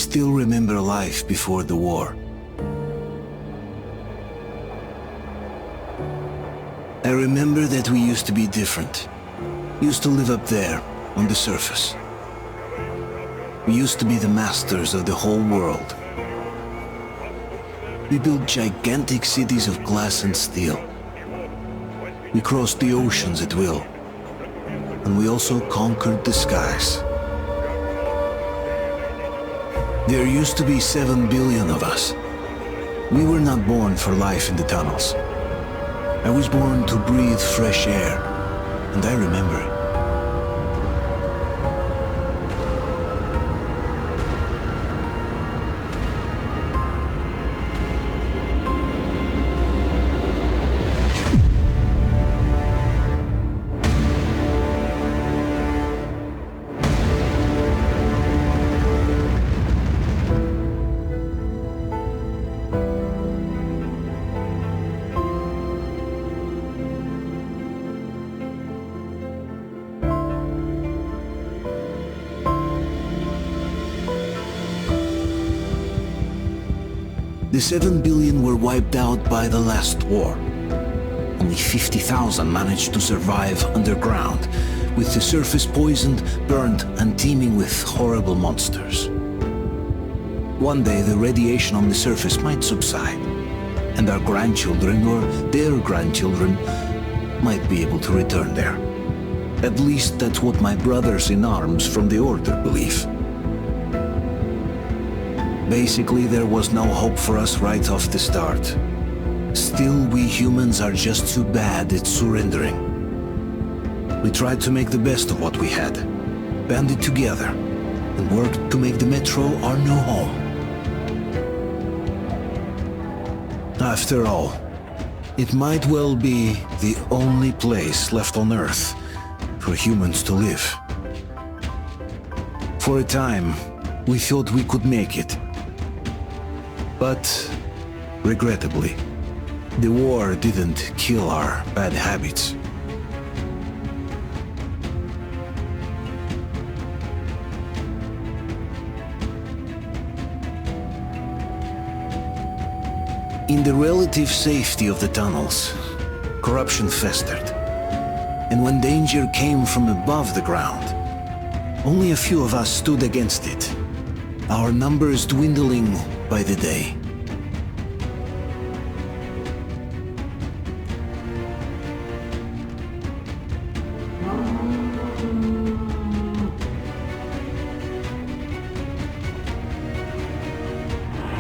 still remember life before the war. I remember that we used to be different. Used to live up there, on the surface. We used to be the masters of the whole world. We built gigantic cities of glass and steel. We crossed the oceans at will. And we also conquered the skies. There used to be 7 billion of us. We were not born for life in the tunnels. I was born to breathe fresh air, and I remember it. The 7 billion were wiped out by the last war. Only 50,000 managed to survive underground, with the surface poisoned, burned, and teeming with horrible monsters. One day the radiation on the surface might subside, and our grandchildren or their grandchildren might be able to return there. At least that's what my brothers in arms from the Order believe. Basically, there was no hope for us right off the start. Still, we humans are just too bad at surrendering. We tried to make the best of what we had, banded together, and worked to make the Metro our new home. After all, it might well be the only place left on Earth for humans to live. For a time, we thought we could make it. But, regrettably, the war didn't kill our bad habits. In the relative safety of the tunnels, corruption festered. And when danger came from above the ground, only a few of us stood against it, our numbers dwindling by the day.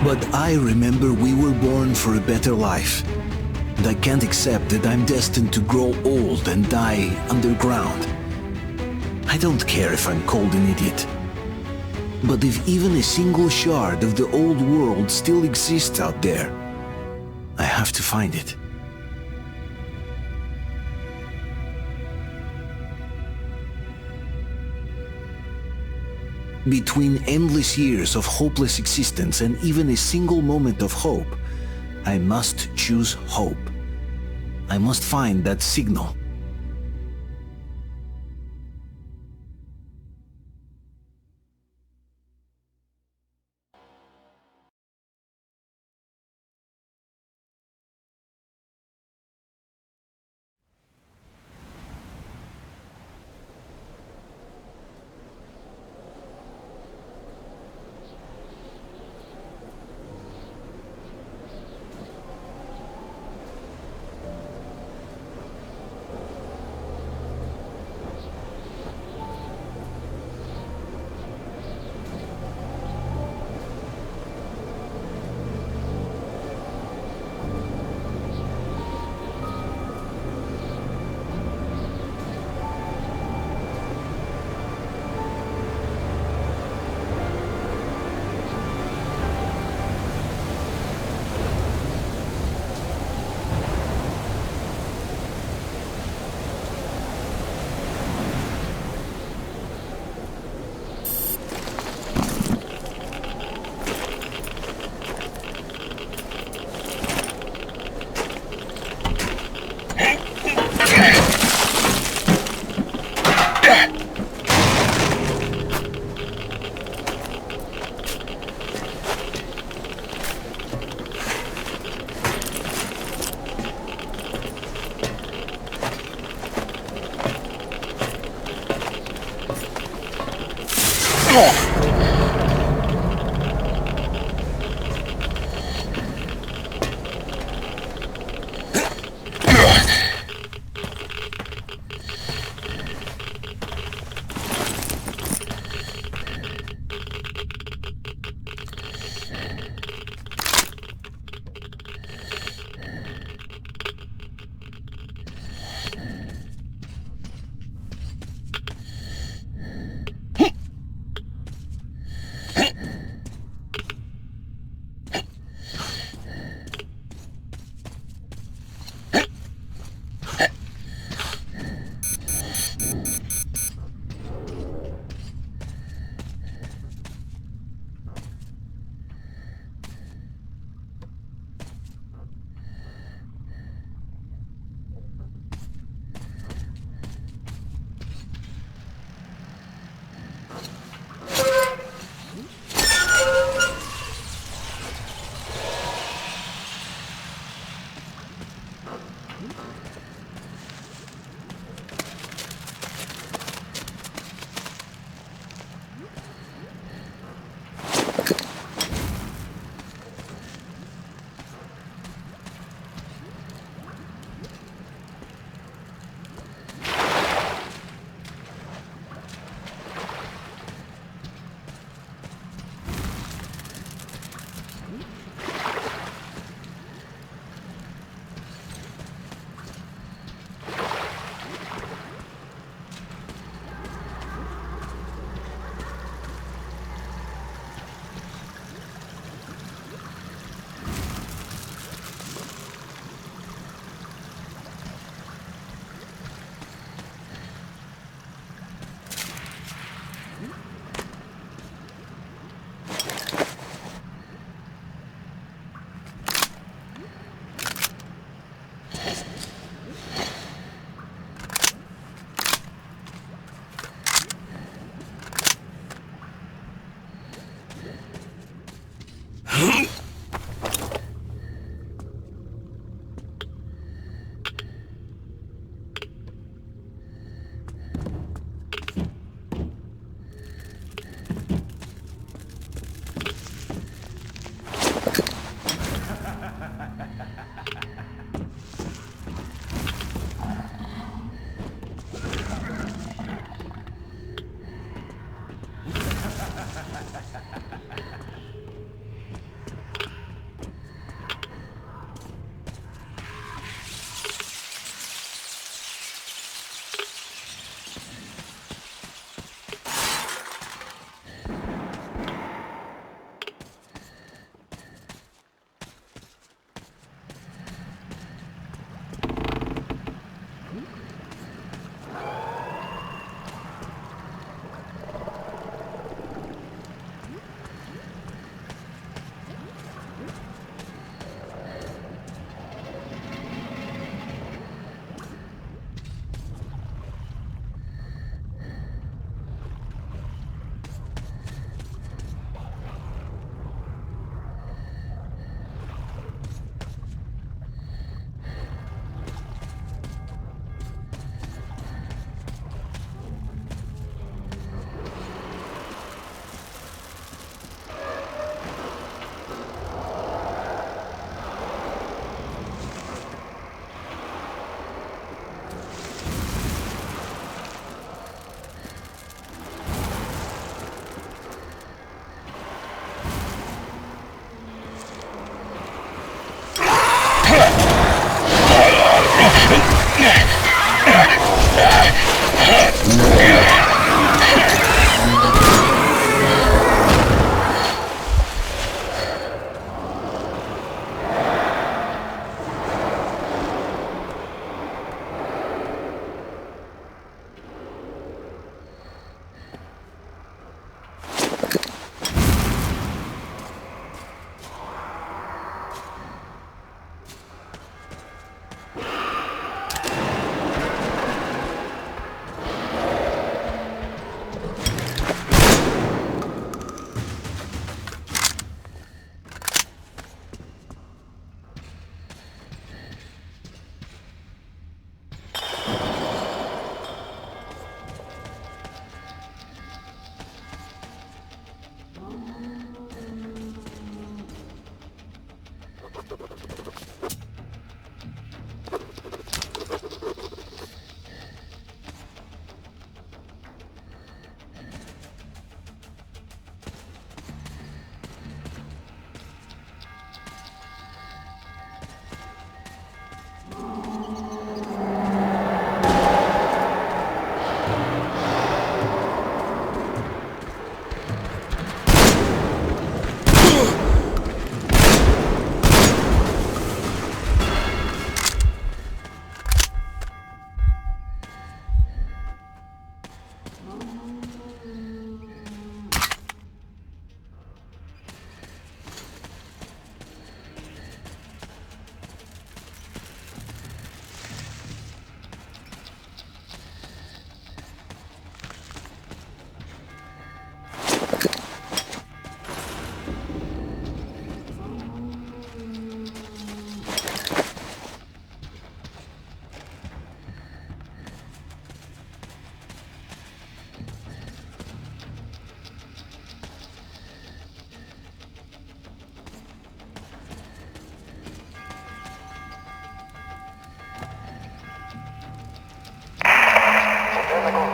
But I remember we were born for a better life, and I can't accept that I'm destined to grow old and die underground. I don't care if I'm called an idiot. But if even a single shard of the old world still exists out there, I have to find it. Between endless years of hopeless existence and even a single moment of hope, I must choose hope. I must find that signal.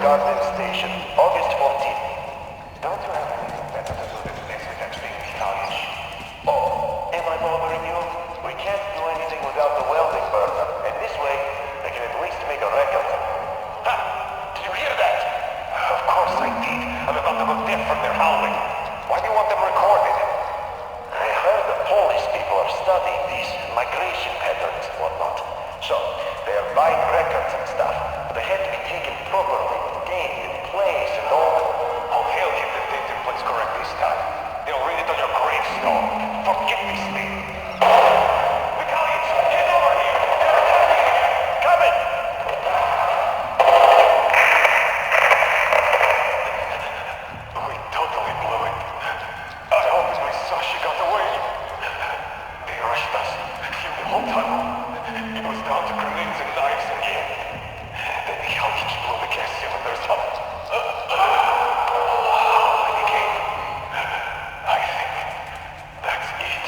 Garden Station, August 14th. Don't you have anything better to do than mess with that thing, College? Oh, am I bothering you? We can't do anything without the welding burner, and this way, I can at least make a record. Ha! Did you hear that? Of course I did. I'm about to go deaf from their howling. Why do you want them recorded? I heard the Polish people are studying these migration patterns and whatnot. So, they are buying records and stuff, but they had to be taken properly, gained in place and all. Oh hell, if the dates in place correct this time. They'll read it on your gravestone. Forget this thing. Battalions, get over here! They're attacking here! Coming! We totally blew it. I hope my Sasha got away. They rushed us through the whole tunnel. It was down to grenades and knives in the end. Then the Hijack blew the gas cylinders up. And he came. I think that's it.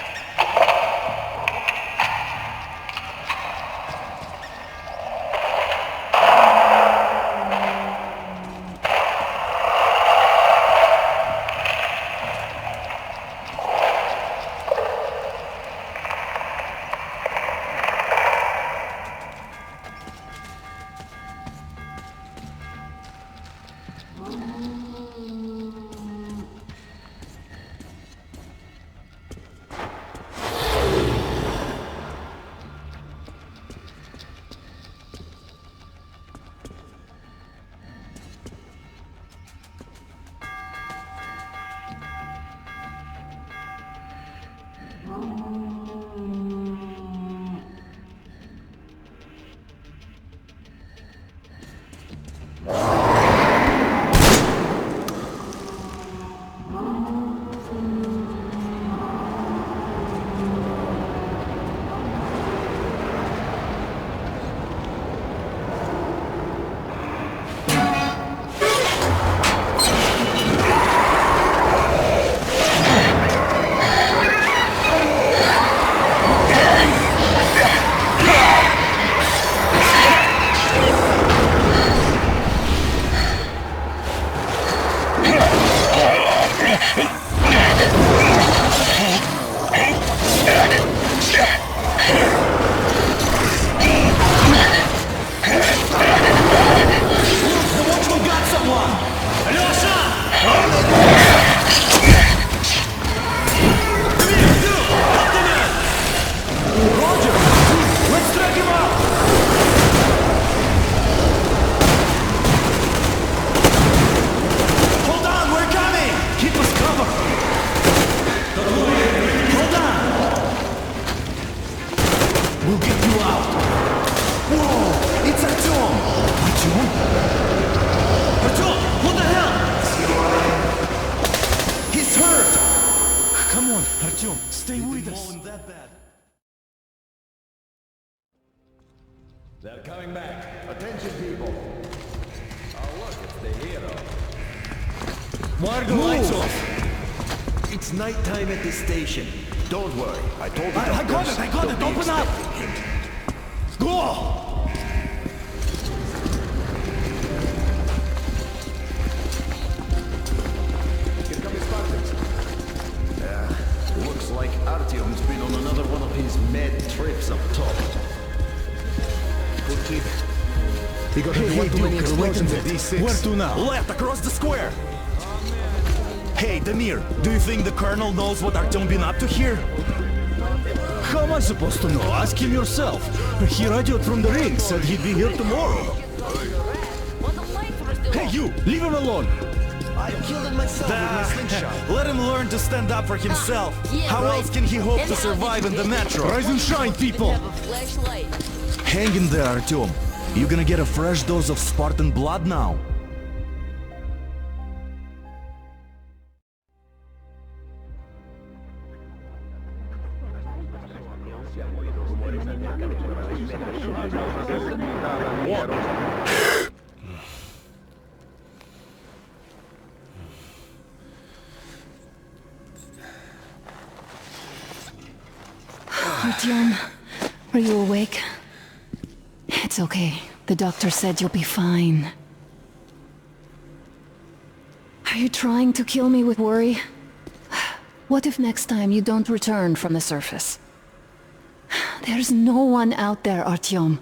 They're coming back. Attention, people. Oh, look, it's the hero. Why are the lights off? It's nighttime at the station. Don't worry. I told you. I got it. Open up. Go! Here come his partners. Looks like Artyom's been on another one of his mad trips up top. Good kid. He got way too many explosions at D6. Where to now? Left, across the square! Hey, Damir, do you think the Colonel knows what Artyom been up to here? How am I supposed to know? Ask him yourself. He radioed from the ring, said he'd be here tomorrow. Hey, you! Leave him alone! I killed him myself with my slingshot. Let him learn to stand up for himself. How else can he hope to survive in the metro? Rise and shine, people! Hang in there, Artyom. You gonna get a fresh dose of Spartan blood now? Artyom, are you awake? It's okay. The doctor said you'll be fine. Are you trying to kill me with worry? What if next time you don't return from the surface? There's no one out there, Artyom.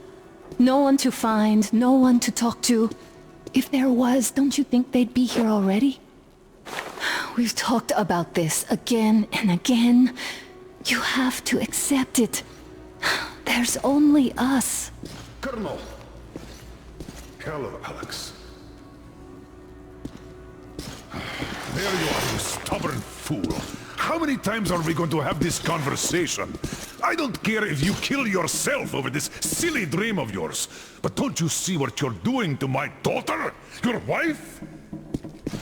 No one to find, no one to talk to. If there was, don't you think they'd be here already? We've talked about this again and again. You have to accept it. There's only us. Colonel! Hello, Alex. There you are, you stubborn fool. How many times are we going to have this conversation? I don't care if you kill yourself over this silly dream of yours. But don't you see what you're doing to my daughter? Your wife?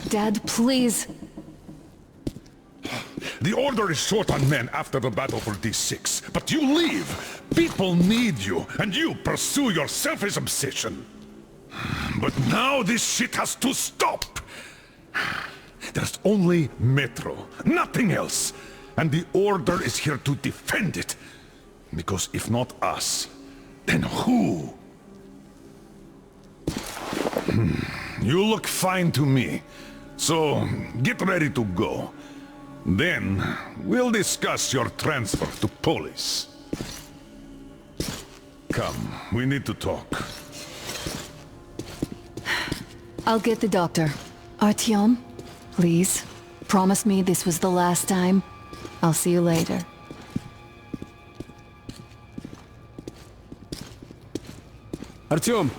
Dad, please. The Order is short on men after the battle for D6. But you leave. People need you, and you pursue your selfish obsession. But now this shit has to stop. There's only Metro, nothing else. And the Order is here to defend it. Because if not us, then who? You look fine to me. So, get ready to go. Then, we'll discuss your transfer to Polis. Come, we need to talk. I'll get the doctor. Artyom, please, promise me this was the last time. I'll see you later. Artyom,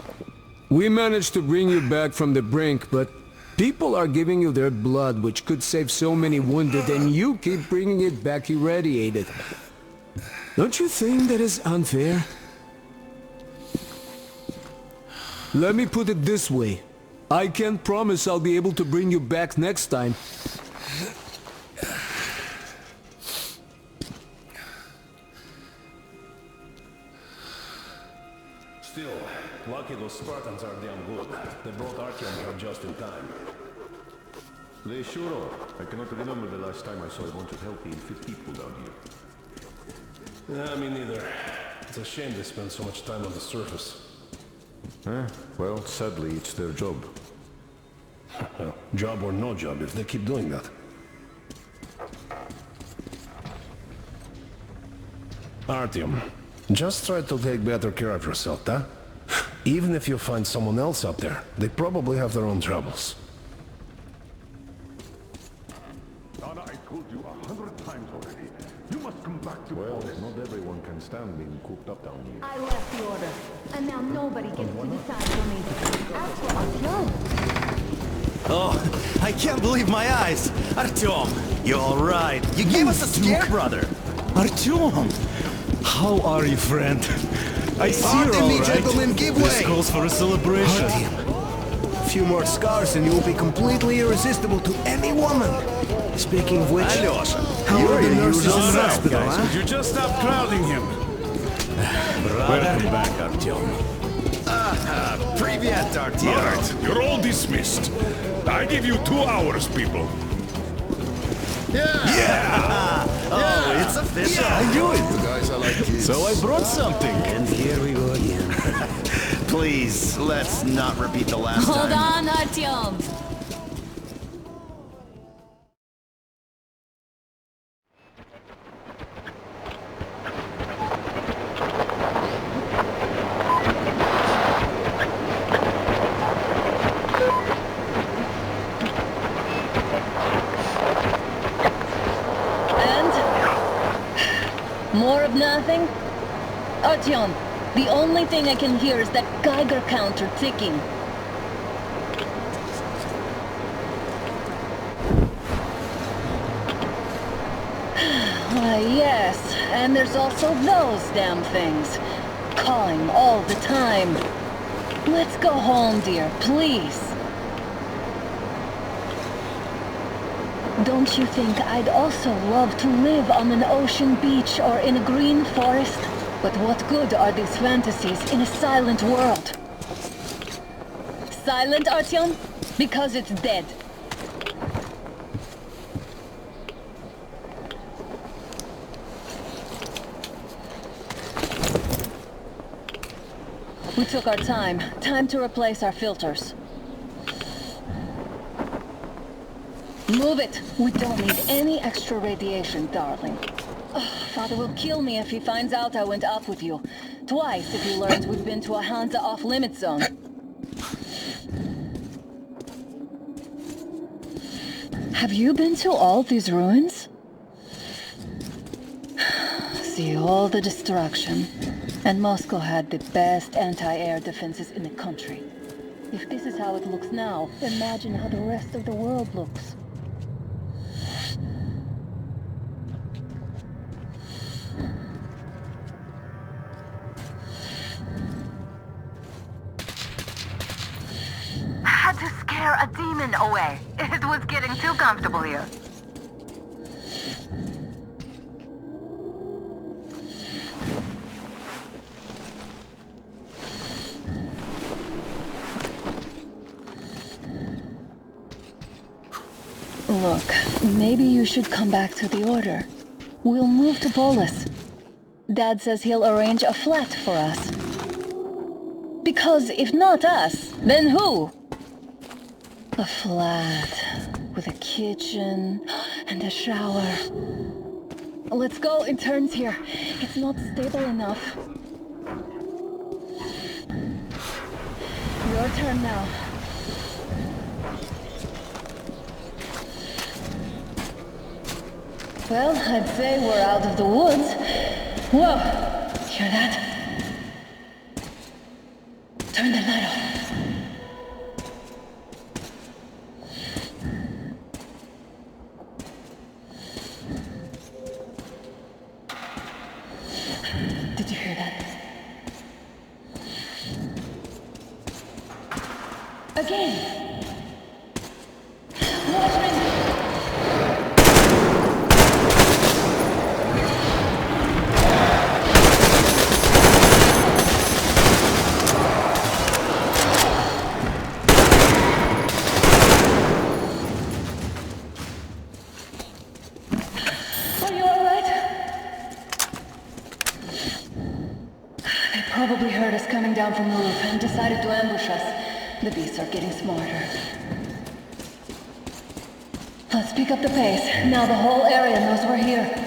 we managed to bring you back from the brink, but people are giving you their blood, which could save so many wounded, and you keep bringing it back irradiated. Don't you think that is unfair? Let me put it this way. I can't promise I'll be able to bring you back next time. Still, lucky those Spartans are damn good. They brought Artyom here just in time. They sure are. I cannot remember the last time I saw a bunch of healthy and fit people down here. Yeah, me neither. It's a shame they spend so much time on the surface. Well, sadly, it's their job. Job or no job, if they keep doing that. Artyom, just try to take better care of yourself, huh? Even if you find someone else out there, they probably have their own troubles. Donna, I told you 100 times already. You must come back to Well, not everyone can stand being cooped up down here. I left the Order, and now nobody gets to decide for me. As for Artyom... Oh, I can't believe my eyes! Artyom, you alright? You gave us a scare, brother! Artyom! How are you, friend? I see you're Pardon me, alright. gentlemen, give This way! calls for a celebration. A few more scars and you'll be completely irresistible to any woman. Speaking of which, Alyosha, how are the nurses in the yourself, hospital, guys. huh? Could you just stop crowding him? Welcome back, Artyom. Привет, Artyom! Alright, you're all dismissed. I give you 2 hours, people. Oh, it's official! I knew it. You guys are like kids. So I brought something. And here we go again. Please, let's not repeat the last Hold time. on, Artyom! More of nothing? Artyom, the only thing I can hear is that Geiger counter ticking. Why, yes, and there's also those damn things. Calling all the time. Let's go home, dear, please. Don't you think I'd also love to live on an ocean beach or in a green forest? But what good are these fantasies in a silent world? Silent, Artyom? Because it's dead. We took our time. Time to replace our filters. Move it! We don't need any extra radiation, darling. Father will kill me if he finds out I went off with you. Twice if he learns we've been to a Hansa off-limit zone. Have you been to all these ruins? See all the destruction. And Moscow had the best anti-air defenses in the country. If this is how it looks now, imagine how the rest of the world looks. Had to scare a demon away. It was getting too comfortable here. Look, maybe you should come back to the Order. We'll move to Polis. Dad says he'll arrange a flat for us. Because if not us, then who? A flat with a kitchen and a shower. Let's go in turns here. It's not stable enough. Your turn now. Well, I'd say we're out of the woods. Whoa! Hear that? Turn the light off. Did you hear that? Again! Watchmen! Probably heard us coming down from the roof and decided to ambush us. The beasts are getting smarter. Let's pick up the pace. Now the whole area knows we're here.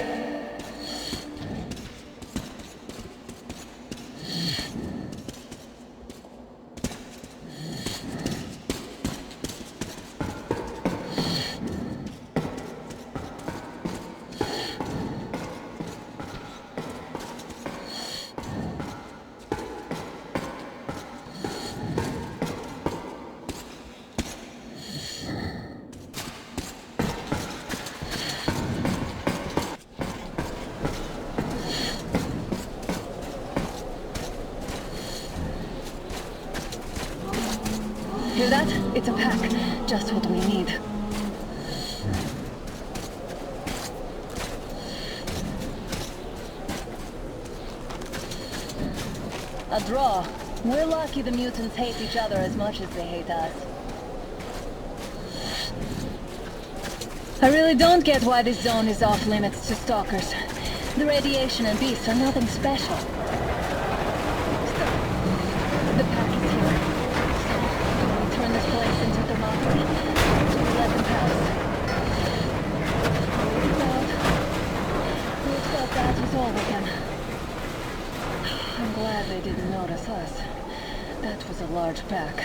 Hear that? It's a pack. Just what we need. A draw. We're lucky the mutants hate each other as much as they hate us. I really don't get why this zone is off limits to stalkers. The radiation and beasts are nothing special. The pack is here. We turn this place into democracy. We let them pass. We thought that was all of them. I'm glad they didn't notice us. That was a large pack.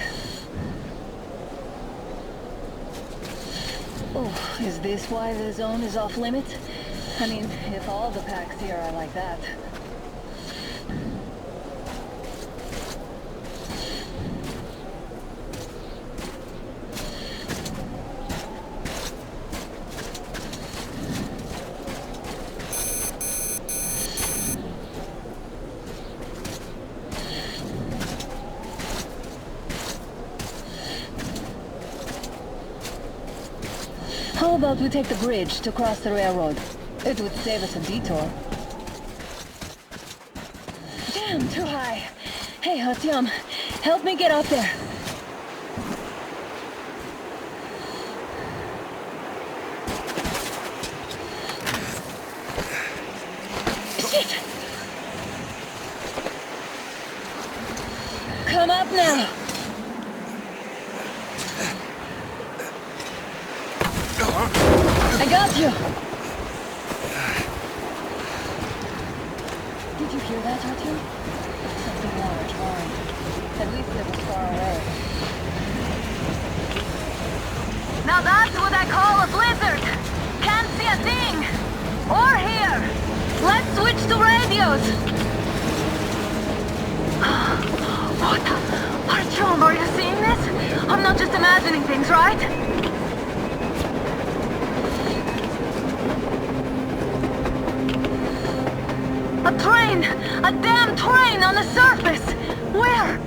Oh, is this why the zone is off limits? I mean, if all the packs here are like that. How about we take the bridge to cross the railroad? It would save us a detour. Damn, too high. Hey, Artyom, help me get up there. Shit! Come up now! got you! Did you hear that, Artyom? Something large roaring. At least it was far away. Now that's what I call a blizzard! Can't see a thing! Or hear! Let's switch to radios! What the... Artyom, are you seeing this? I'm not just imagining things, right? A train! A damn train on the surface! Where?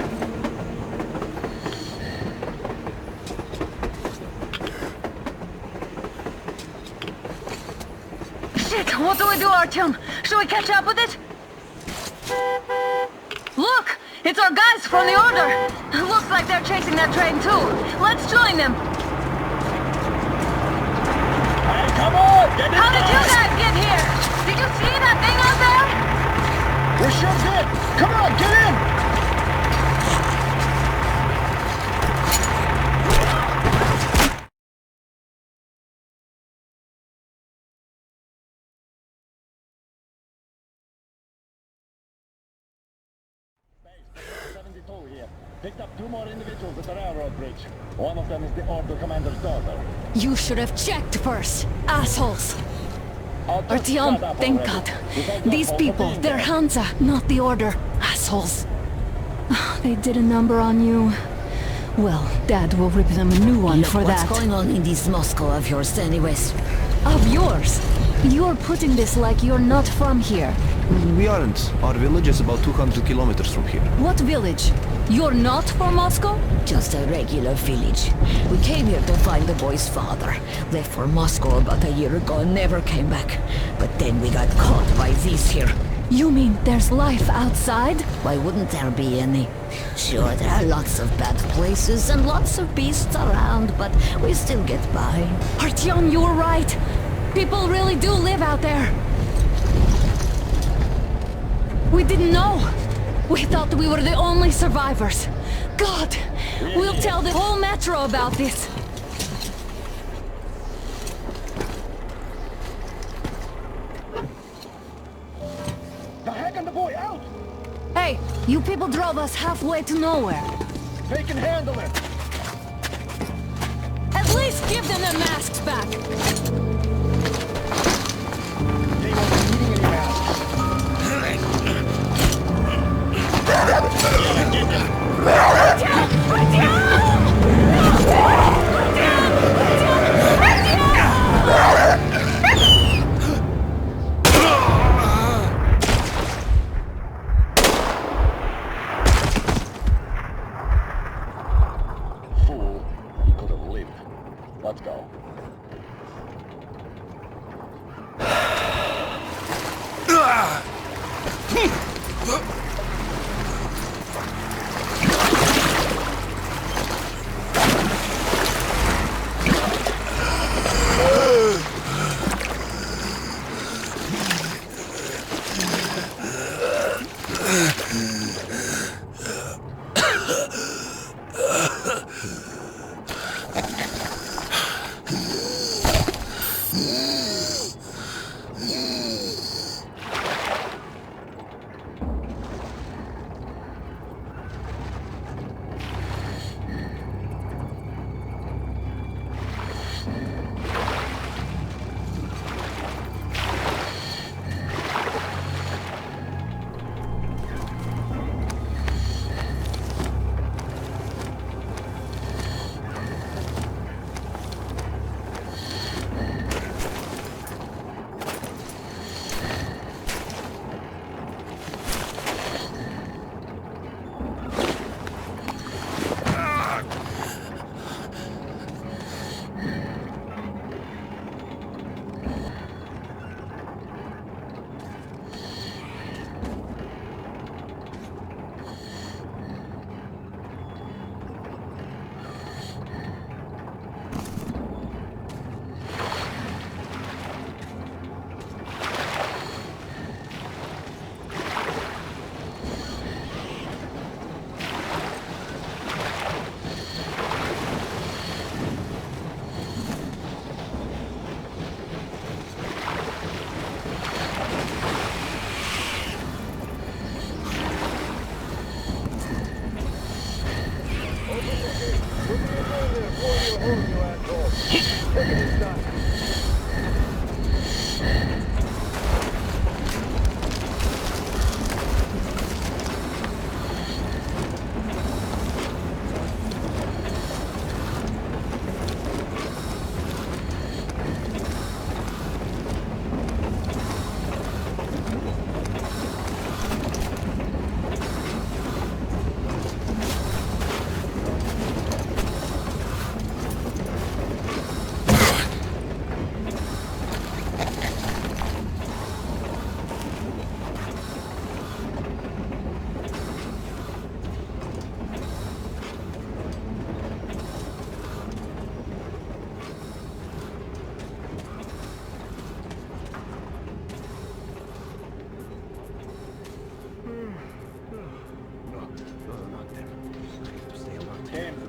Shit! What do we do, Artyom? Should we catch up with it? Look! It's our guys from the Order! Looks like they're chasing that train too. Let's join them! Hey, come on! Get in! How did you guys get here? Did you see that thing out there? We sure did! Come on, get in! Here. Picked up 2 more individuals at the railroad bridge. One of them is the Order commander's daughter. You should have checked first, assholes! Artyom, Artyom, thank God. These people, they're Hansa, not the Order. Assholes. They did a number on you. Well, Dad will rip them a new one for that. What's going on in this Moscow of yours anyways? Of yours? You're putting this like you're not from here. We aren't. Our village is about 200 kilometers from here. What village? You're not from Moscow? Just a regular village. We came here to find the boy's father. Left for Moscow about a year ago and never came back. But then we got caught by these here. You mean there's life outside? Why wouldn't there be any? Sure, there are lots of bad places and lots of beasts around, but we still get by. Artyom, you're right. People really do live out there. We didn't know. We thought we were the only survivors. God, we'll tell the whole metro about this. The heck and the boy out! Hey, you people drove us halfway to nowhere. They can handle it! At least give them their masks back. They won't be needing any masks. Fool, he could have lived. Let's go.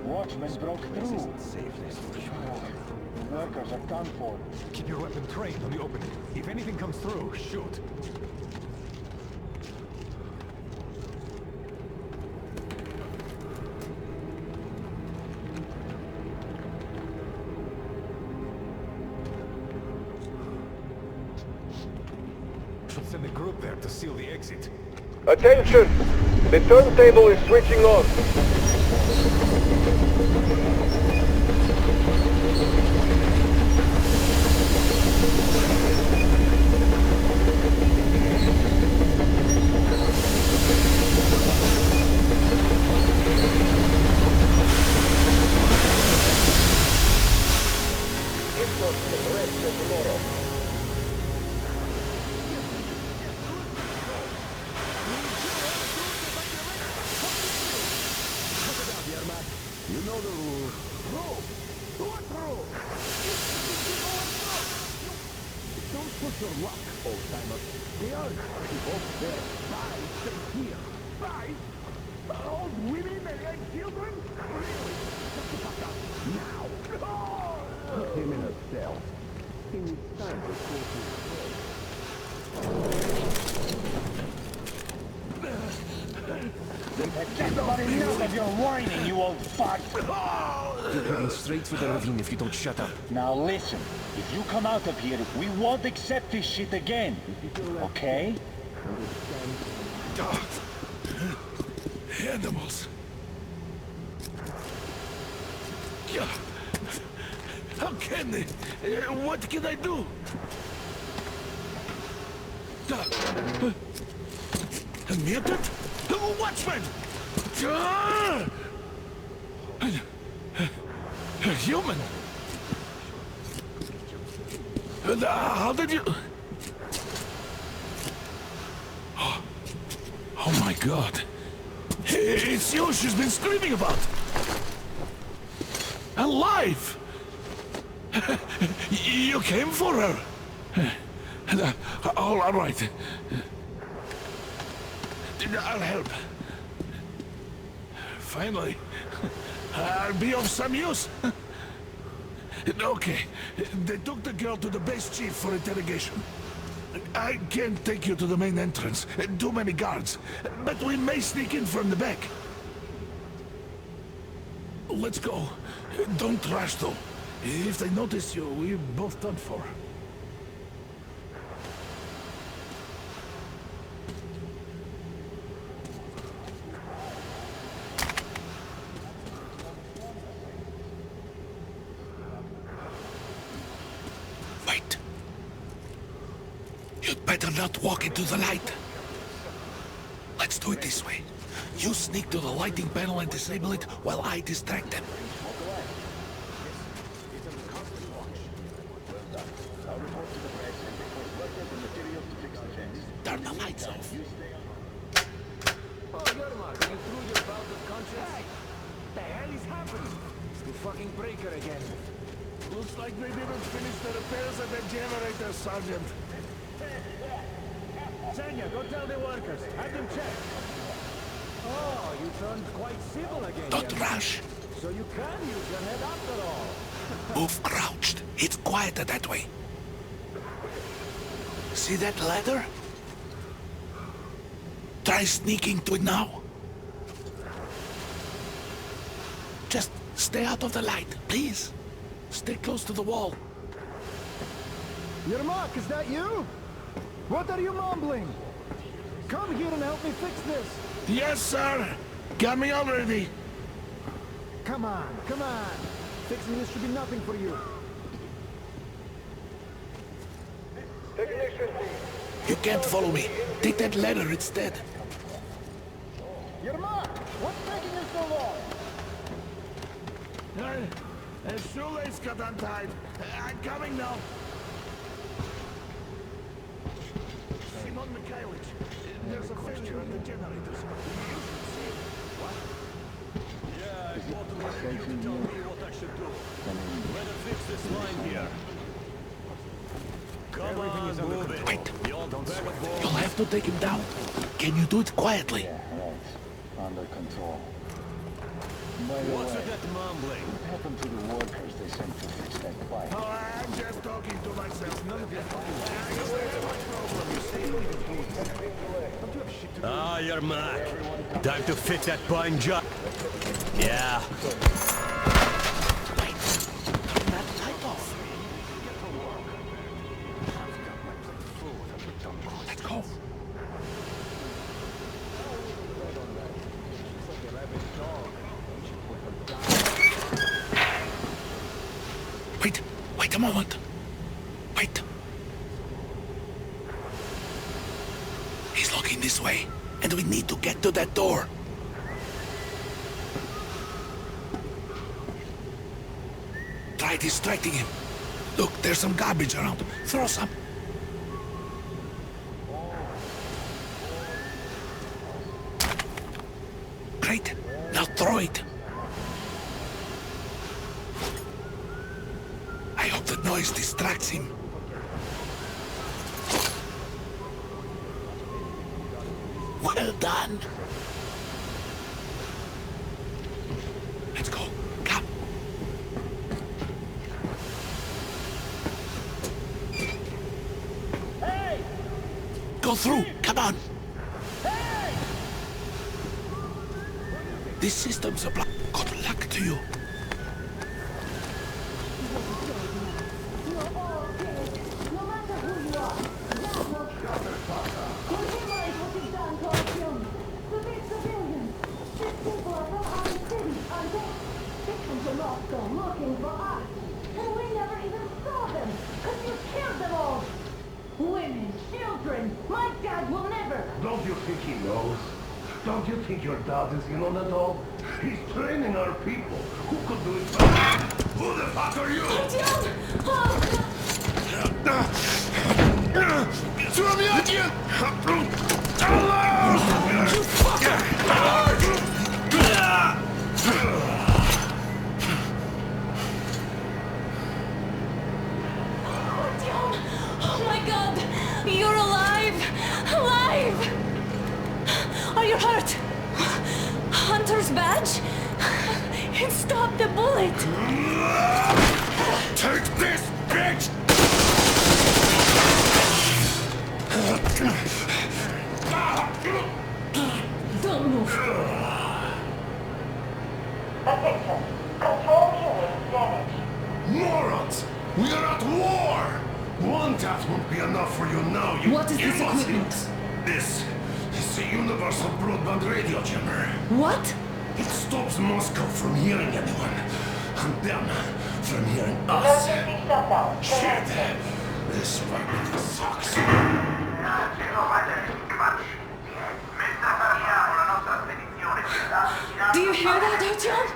Watchmen broke through. The workers are done for. Keep your weapon trained on the opening. If anything comes through, shoot. Should send a group there to seal the exit. Attention! The turntable is switching on. You know the rules. Rule! What rule? Don't put your luck, old-timer. They are both there. Spies stay here. Spies? Old women and children? Really? Shut the fuck up. Now! Put him in a cell. He needs time to cool his head. Just about enough of your whining, you old fuck! You're heading straight for the ravine if you don't shut up. Now listen, if you come out of here, we won't accept this shit again. Okay? Animals. How can they? What can I do? A mutant? Watchmen! A human? How did you... Oh my god. It's you she's been screaming about. Alive! You came for her. All right. I'll help. Finally, I'll be of some use. Okay, they took the girl to the base chief for interrogation. I can't take you to the main entrance. Too many guards. But we may sneak in from the back. Let's go. Don't rush though. If they notice you, we're both done for. Wait. You'd better not walk into the light. Let's do it this way. You sneak to the lighting panel and disable it while I distract them. Turn the lights off. Oh, Yermak, you threw your bout of conscience? Hey, the hell is happening? It's the fucking breaker again. Looks like they didn't finish the repairs of the generator, Sergeant. Senya, go tell the workers. Have them check. Oh, you turned quite civil again. Don't rush. So you can use your head after all. Move crouched. It's quieter that way. See that ladder? Try sneaking to it now. Just stay out of the light, please. Stay close to the wall. Yermak, is that you? What are you mumbling? Come here and help me fix this. Yes, sir. Got me already. Come on, come on. Fixing this should be nothing for you. You can't follow me. Take that ladder instead. Yermak, what's taking you so long? A shoelace got untied. I'm coming now. Simon Mikhailовich, there's a failure in the generators. You should see it. What? Yeah, I wanted you to tell me what I should do. Better fix this line here. Come on, move it. Wait. You'll have to take him down. Can you do it quietly? Yeah, right. Under control. What's with that mumbling? What happened to the workers they sent to fix that pipe? Oh, I'm just talking to myself. None of your fucking Ah, Yermak. Time to fix that pine jar. Yeah. Wait. Turn that light off. Let's go. Wait a moment. Wait. He's looking this way, and we need to get to that door. Try distracting him. Look, there's some garbage around. Throw some. Great. Now throw it. I hope the noise distracts him. Well done. Let's go. Come. Hey! Go through. Come on. Hey! This system's a block. Good luck to you. Looking for us, and we never even saw them, because you killed them all! Women, children, my dad will never! Don't you think he knows? Don't you think your dad is in on it all? He's training our people. Who could do it better? Who the fuck are you? Throw me at you! You fucker! Oh my god! You're alive! Alive! Are you hurt? Hunter's badge? It stopped the bullet! Take this, bitch! Don't move. Attention. Control unit damaged. Morons! We are at war! One death won't be enough for you now, you What is this idiots. equipment? This is a universal broadband radio jammer. What? It stops Moscow from hearing anyone, and them from hearing us. Emergency shutdown. Shit! This weapon sucks. Do you hear that, Artyom?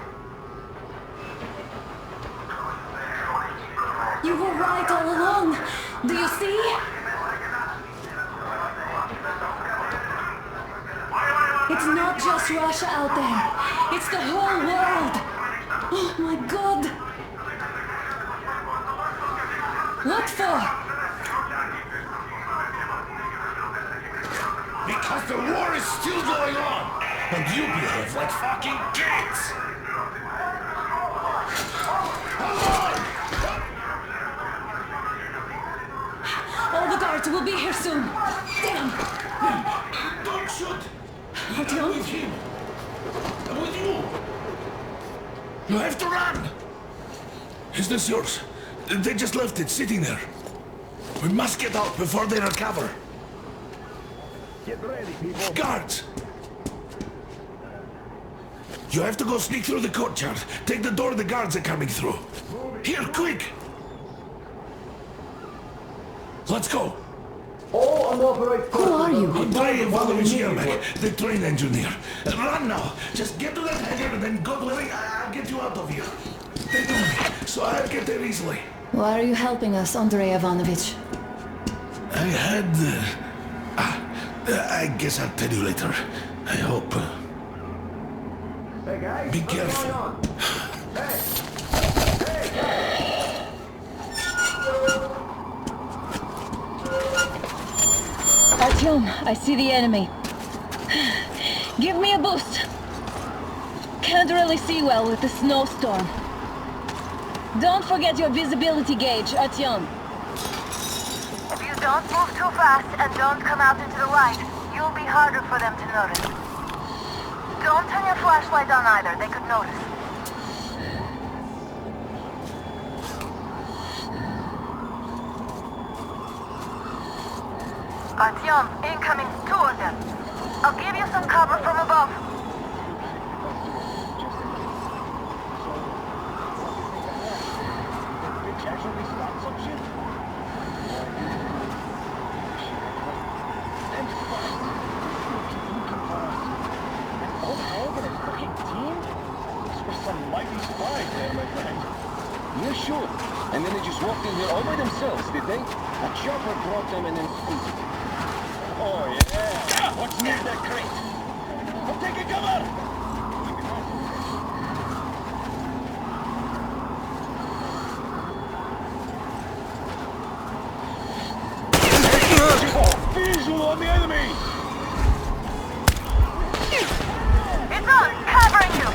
You were right all along. Do you see? It's not just Russia out there. It's the whole world. Oh my god. What for? Because the war is still going on, and you behave like fucking kids! All the guards will be here soon. Damn. Don't shoot! Artyom? With him! With you! You have to run! Is this yours? They just left it sitting there. We must get out before they recover. Get ready, people. Guards! You have to go sneak through the courtyard. Take the door the guards are coming through. Here, quick! Let's go! All unauthorized... Who are you? Andrei Ivanovich Yermak, the train engineer. Run now! Just get to that hangar and then God willing, I'll get you out of here. They know me, so I'll get there easily. Why are you helping us, Andrei Ivanovich? I had... I guess I'll tell you later. I hope. Hey, guys. Be careful. Hey! Artyom, I see the enemy. Give me a boost. Can't really see well with the snowstorm. Don't forget your visibility gauge, Artyom. If you don't move too fast and don't come out into the light, you'll be harder for them to notice. Don't turn your flashlight on either, they could notice. Artyom, incoming, 2 of them. I'll give you some cover from above. Yeah, sure. And then they just walked in here all by themselves, did they? A chopper brought them and then... Oh, yeah. What's near that crate? I'm taking cover! Visual on the enemy! It's on! Covering you!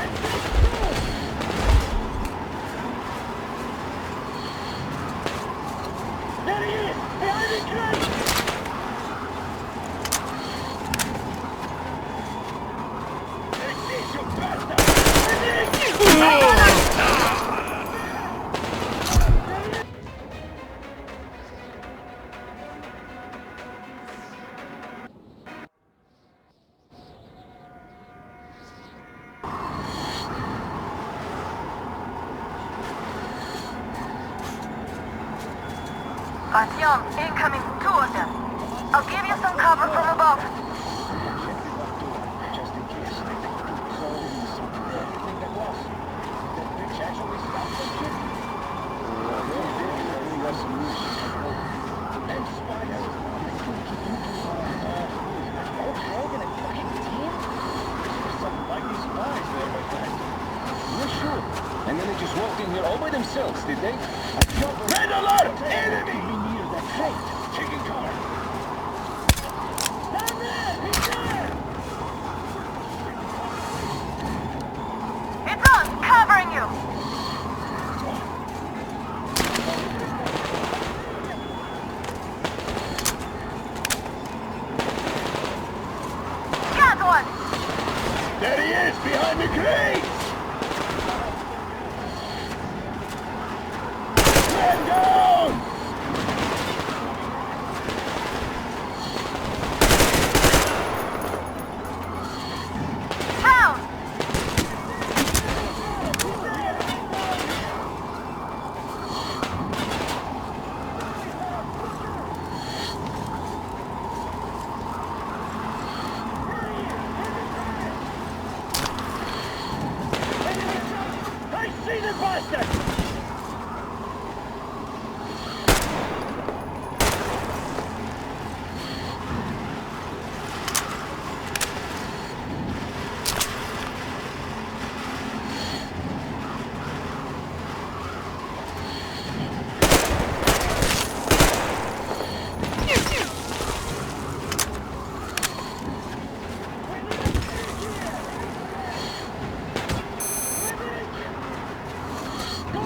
There he is! Behind the crate! Artyom, incoming, 2 of them. I'll give you some cover from above. Just in case. So, everything that was. Did the bitch actually stop some shit? And spiders. Okay, then a fucking team? There's some mighty spies there, my friend. Yeah, sure. And then they just walked in here all by themselves, did they? Red alert! Enemy! Near that crate. Taking cover. Stand there! He's there! It's on! Covering you! Got one! There he is! Behind the crate! Man down! Down! I see the bastard! Go!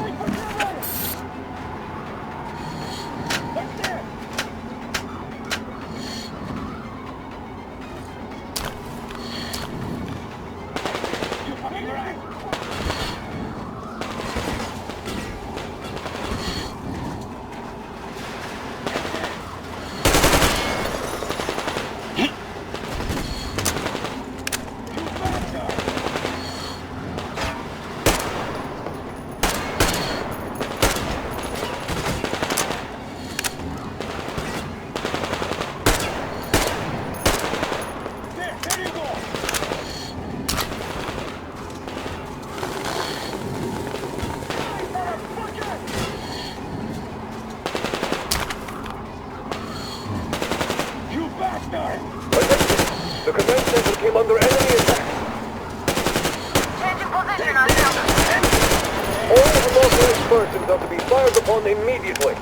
persons are to be fired upon immediately.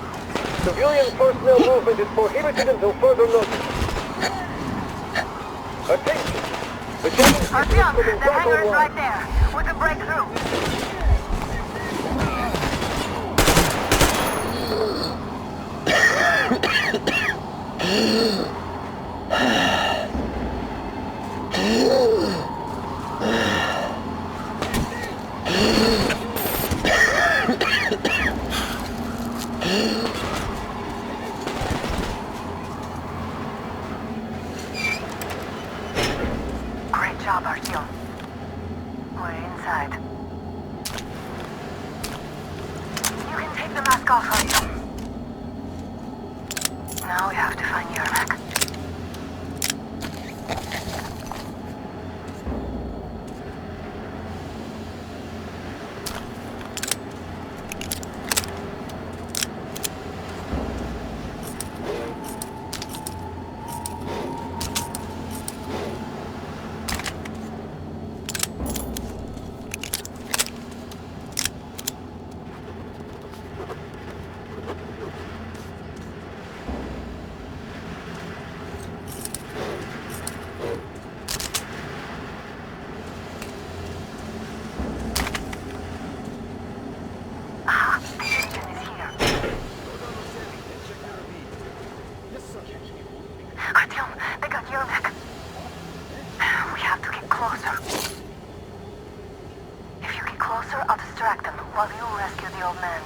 Civilian personnel movement is prohibited until further notice. Attention! The Artyom, the hangar is right there. We can break through. Great job, Artyom. We're inside. You can take the mask off, Artyom. Now we have to find Yermak. Artyom, they got Yermak. We have to get closer. If you get closer, I'll distract them while you rescue the old man.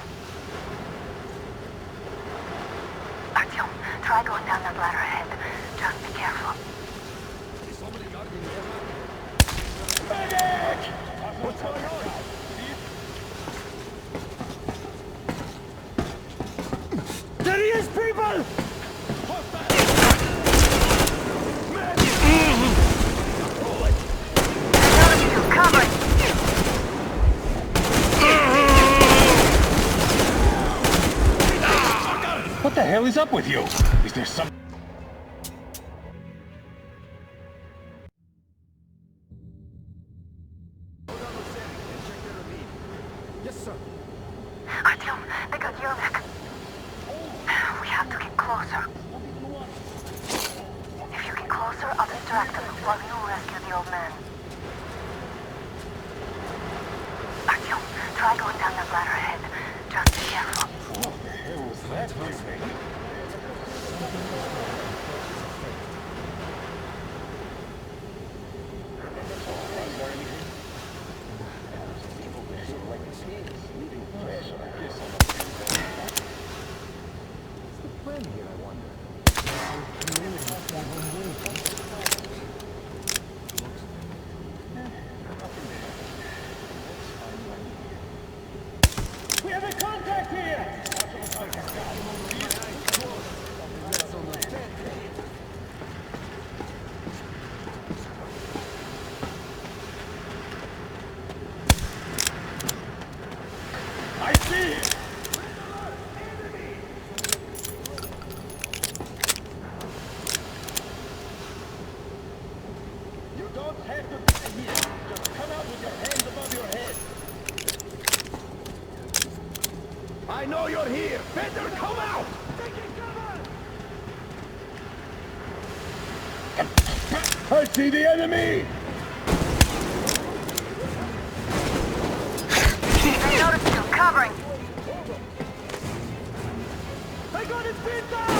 Artyom, try going down that ladder ahead. Just be careful. Medic! What's going on? There he is, people! Covering! What the hell is up with you? Is there some... Artyom, they got Yermak. We have to get closer. If you get closer, I'll distract them while you rescue the old man. Artyom, try going down that ladder ahead. Just be careful. What the hell was that thing? We have a contact here! I see it! You don't have to be here. Just come out with your hands above your head. I know you're here. Better come out! I see the enemy! I noticed you. Covering! I got his feet down!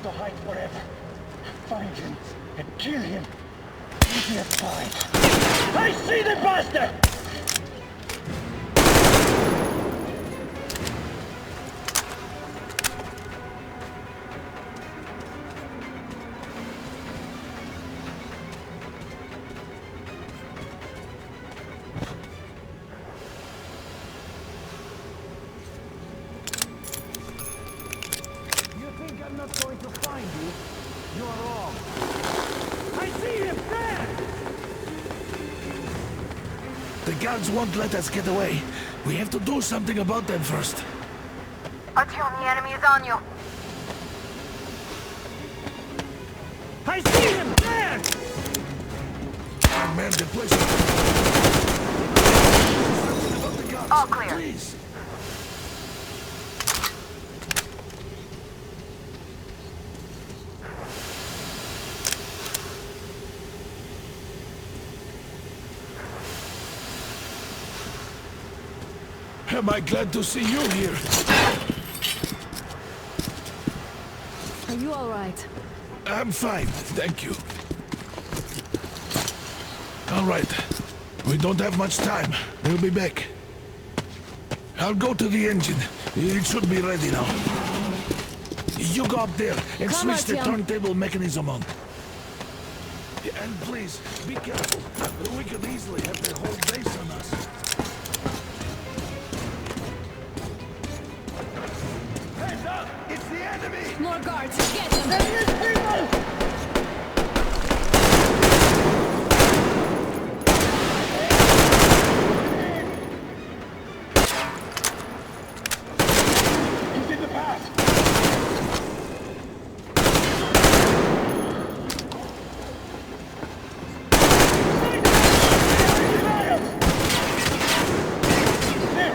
to hide forever. Find him and kill him. Idiot fight. I see the bastard! I'm not going to find you. You're wrong. I see him there! The guards won't let us get away. We have to do something about them first. Artyom, the enemy is on you. I see him there! Oh man, the place is... All clear. Please. Am I glad to see you here? Are you all right? I'm fine, thank you. All right. We don't have much time. We'll be back. I'll go to the engine. It should be ready now. You go up there and switch the turntable mechanism on. And please, be careful. We could easily have their whole base on us. Hands up! It's the enemy! More guards! Get them! There is people! He's in the pass!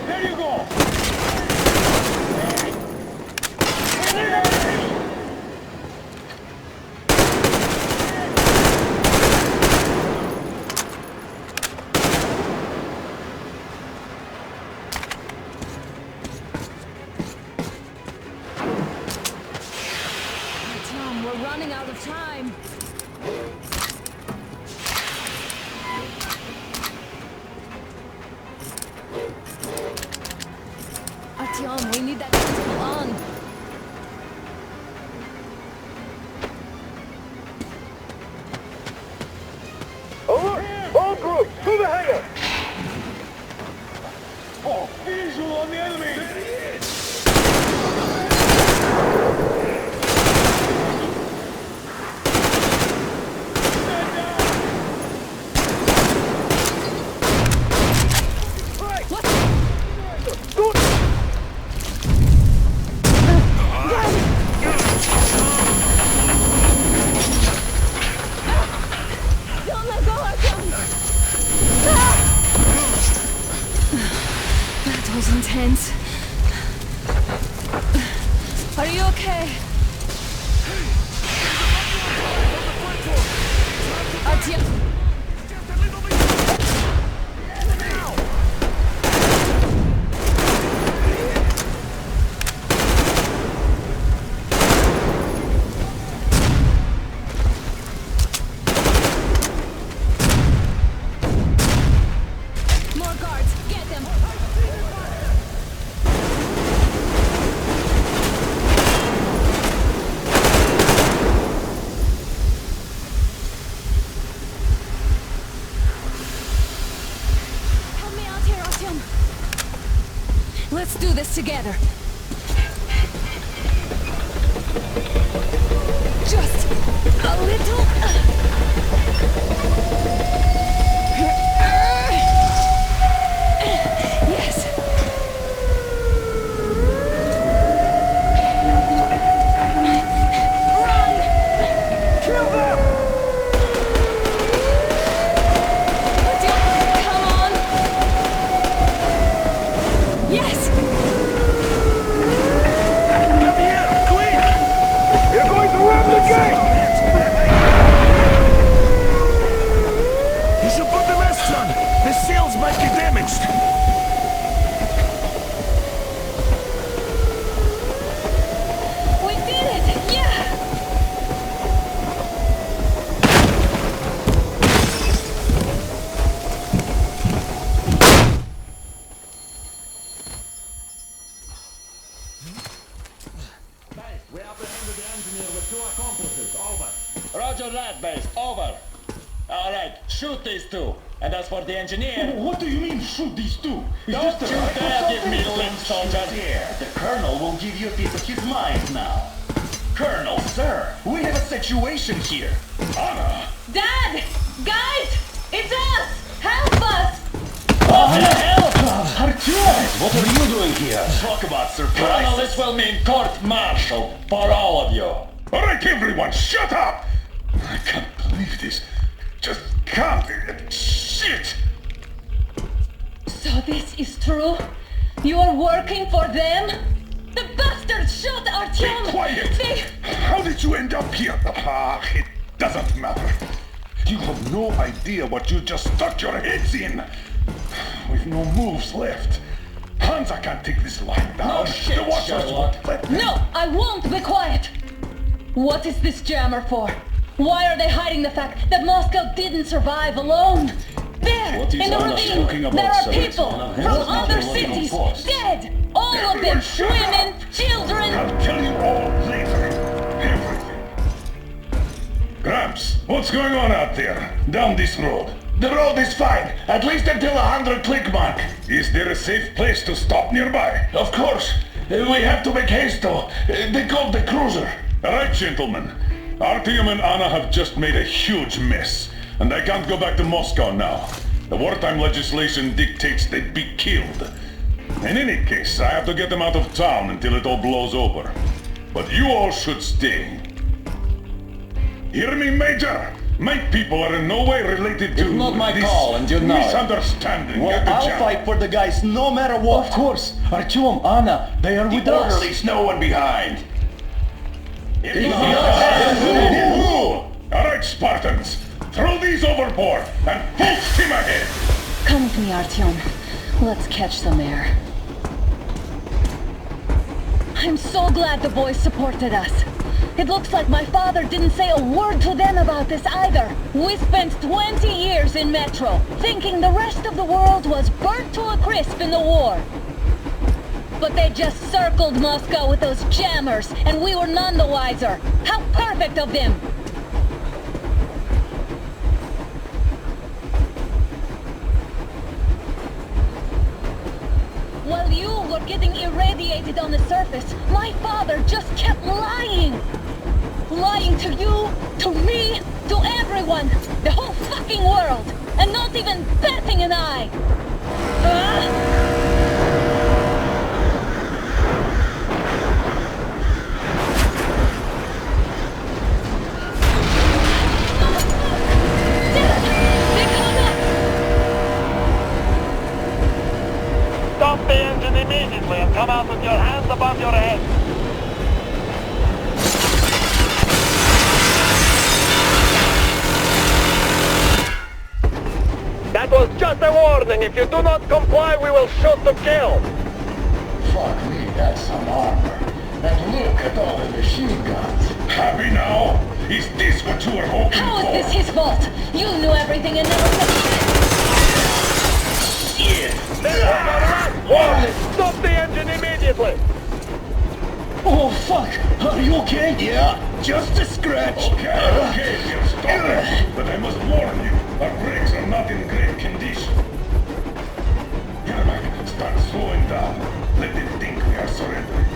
There you go! Tom, we're running out of time. Artyom, we need that turntable on. Alert! All groups, to the hangar! Oh, visual on the enemy! There he is! Don't let go, Artyom! That was intense. Are you okay? Artyom! More guards! Get them! Help me out here, Artyom! Let's do this together! Just a little... Yes! Run! Kill them! Come on! Yes! Come here, quick! You're going to ram the gate! You should put the rest on. The sails might be damaged. We did it! Yeah! two accomplices, over. Roger that, base, over. Alright, shoot these two. And as for the engineer... What do you mean, shoot these two? Don't you dare give me lip, soldier. Here, the Colonel will give you a piece of his mind now. Colonel, sir, we have a situation here. Anna! Dad! Guys! It's us! Help us! What the hell? Artyom! What are you doing here? Talk about surprise. Colonel, this will mean court-martial for all of you. Alright, everyone, shut up! I can't believe this. Just can't. Shit! So this is true? You're working for them? The bastards shot Artyom! Be quiet! How did you end up here? It doesn't matter. You have no idea what you just stuck your heads in. We've no moves left. Hansa can't take this line down. No shit, the Watchers won't let me. No, I won't be quiet! What is this jammer for? Why are they hiding the fact that Moscow didn't survive alone? There, What is in the Anna ravine, talking about, there are Severance? people Anna, from that's not other your legal cities, force. dead! All of them, women, children! I'll tell you all later. Everything. Gramps, what's going on out there? Down this road? The road is fine, at least until 100 click mark. Is there a safe place to stop nearby? Of course. We have to make haste though. They called the cruiser. Alright, gentlemen. Artyom and Anna have just made a huge mess, and I can't go back to Moscow now. The wartime legislation dictates they'd be killed. In any case, I have to get them out of town until it all blows over. But you all should stay. Hear me, Major? My people are in no way related to It's not my this call, and you know it. misunderstanding. Well, at the I'll jam. fight for the guys no matter what. Of course. Artyom, Anna, they are with us. Orderlies, no one behind. Alright, Spartans. Throw these overboard and full steam ahead. Come with me, Artyom. Let's catch some air. I'm so glad the boys supported us. It looks like my father didn't say a word to them about this either. We spent 20 years in Metro, thinking the rest of the world was burnt to a crisp in the war. But they just circled Moscow with those jammers, and we were none the wiser. How perfect of them! While you were getting irradiated on the surface, my father just kept lying! Lying to you, to me, to everyone! The whole fucking world! And not even batting an eye! Stop the engine immediately and come out with your hands above your head. That was just a warning. If you do not comply, we will shoot to kill. Fuck me, that's some armor. And look at all the machine guns. Happy now? Is this what you were hoping How for? is this his fault? You knew everything and never said shit! This was our last warning. Stop the engine immediately. Oh, fuck! Are you okay? Yeah, just a scratch. Okay, dear, stop it. But I must warn you, our brakes are not in great condition. Yermak, start slowing down. Let them think we are surrendering.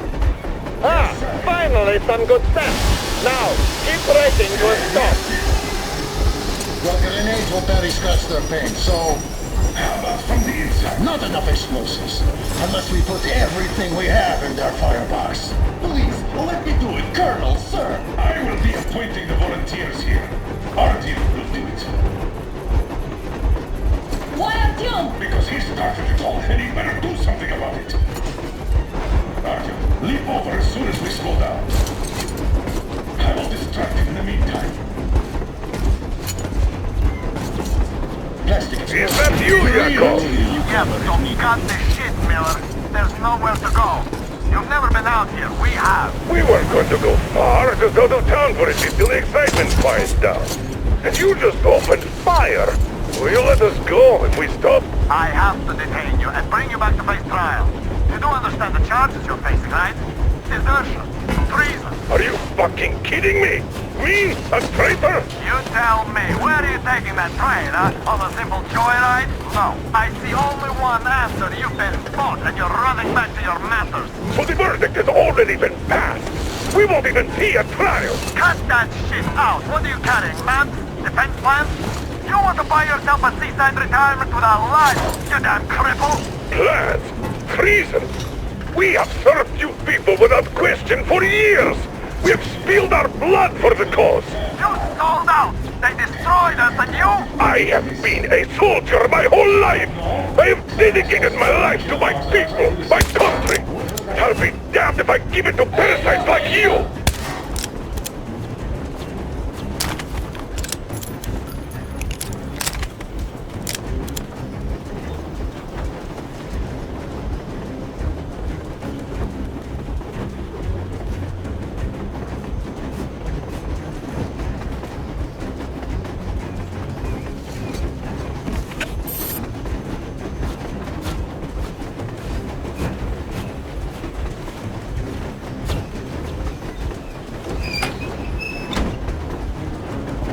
Finally some good sense. Now, keep braking to a stop. Well, grenades will barely scratch their paint, so... How about from the inside? Not enough explosives. Unless we put everything we have in their firebox. Please, let me do it, Colonel, sir. I will be appointing the volunteers here. Artyom will do it. Why Artyom? Because he started it all, and he better do something about it. Artyom, leap over as soon as we slow down. I will distract him in the meantime. Plastic Is that you, Yakov? Yes, so cut the shit, Miller. There's nowhere to go. You've never been out here. We have. We weren't going to go far, just out of town for a bit till the excitement quiets down. And you just opened fire. Will you let us go if we stop? I have to detain you and bring you back to face trial. You do understand the charges you're facing, right? Desertion, treason. Are you fucking kidding me? Me? A traitor? You tell me, where are you taking that train, huh? On a simple joyride? No, I see only one answer. You've been caught and you're running back to your masters. So the verdict has already been passed. We won't even see a trial. Cut that shit out. What are you carrying, maps? Defense plans? You want to buy yourself a seaside retirement without life, you damn cripple? Plans? Treason? We have served you people without question for years. We have spilled our blood for the cause. You sold out. They destroyed us and you? I have been a soldier my whole life. I have dedicated my life to my people, my country. I'll be damned if I give it to parasites like you.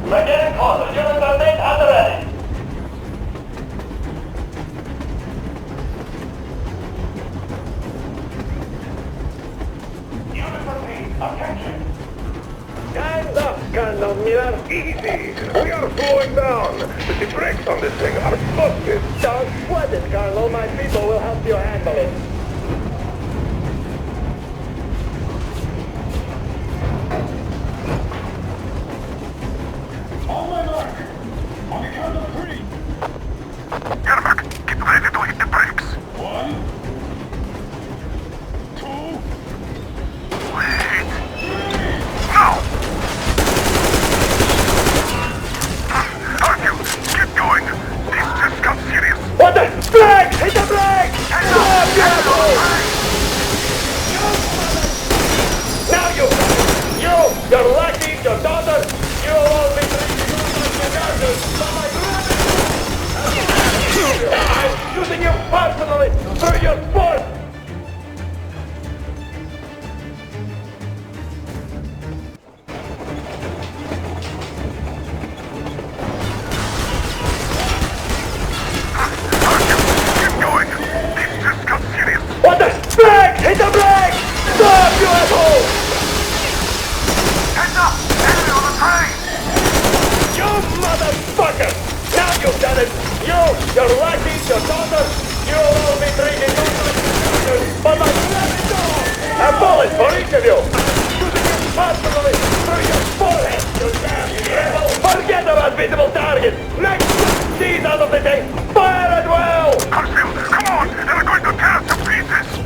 We're getting closer. You and the mate at the ready. Attention! Stand up, Colonel Miller. Easy. We are slowing down. The brakes on this thing are busted. Don't sweat it, Colonel. My people will help you handle it. On my mark. On the count of 3. Yermak, get ready to hit the brakes. 1, 2. Wait. Now! Argue, get going. This just got serious. What the? Brake! Hit the brake! Stop, you asshole! Now you, your lackey, your daughter, you will all be treated like the gardeners by my brother! I'm using you personally for your sport! What the? Brake! Hit the brake! Stop, you asshole! Heads up! Enemy on the train! You motherfucker! Now you've done it! You, your lackey, your daughter, you'll all be treated by my bloody dog! A bullet for each of you! Shooting you personally through your forehead, you damn rebel! Forget about visible targets! Next, these out of the thing! Fire at will! Conceal! Come on! They're going to tear us to pieces!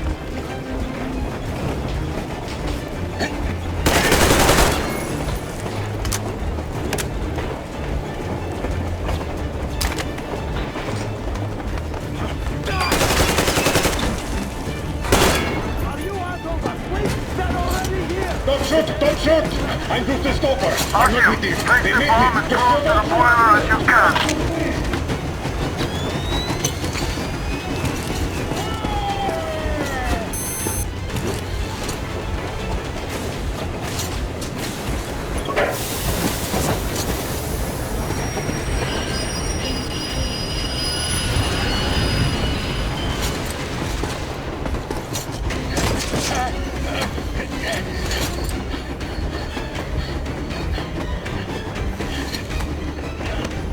Don't shoot! Don't shoot! I'm just a stalker. I'm not with you. Take They the made bomb me. and throw it to the boiler as you can.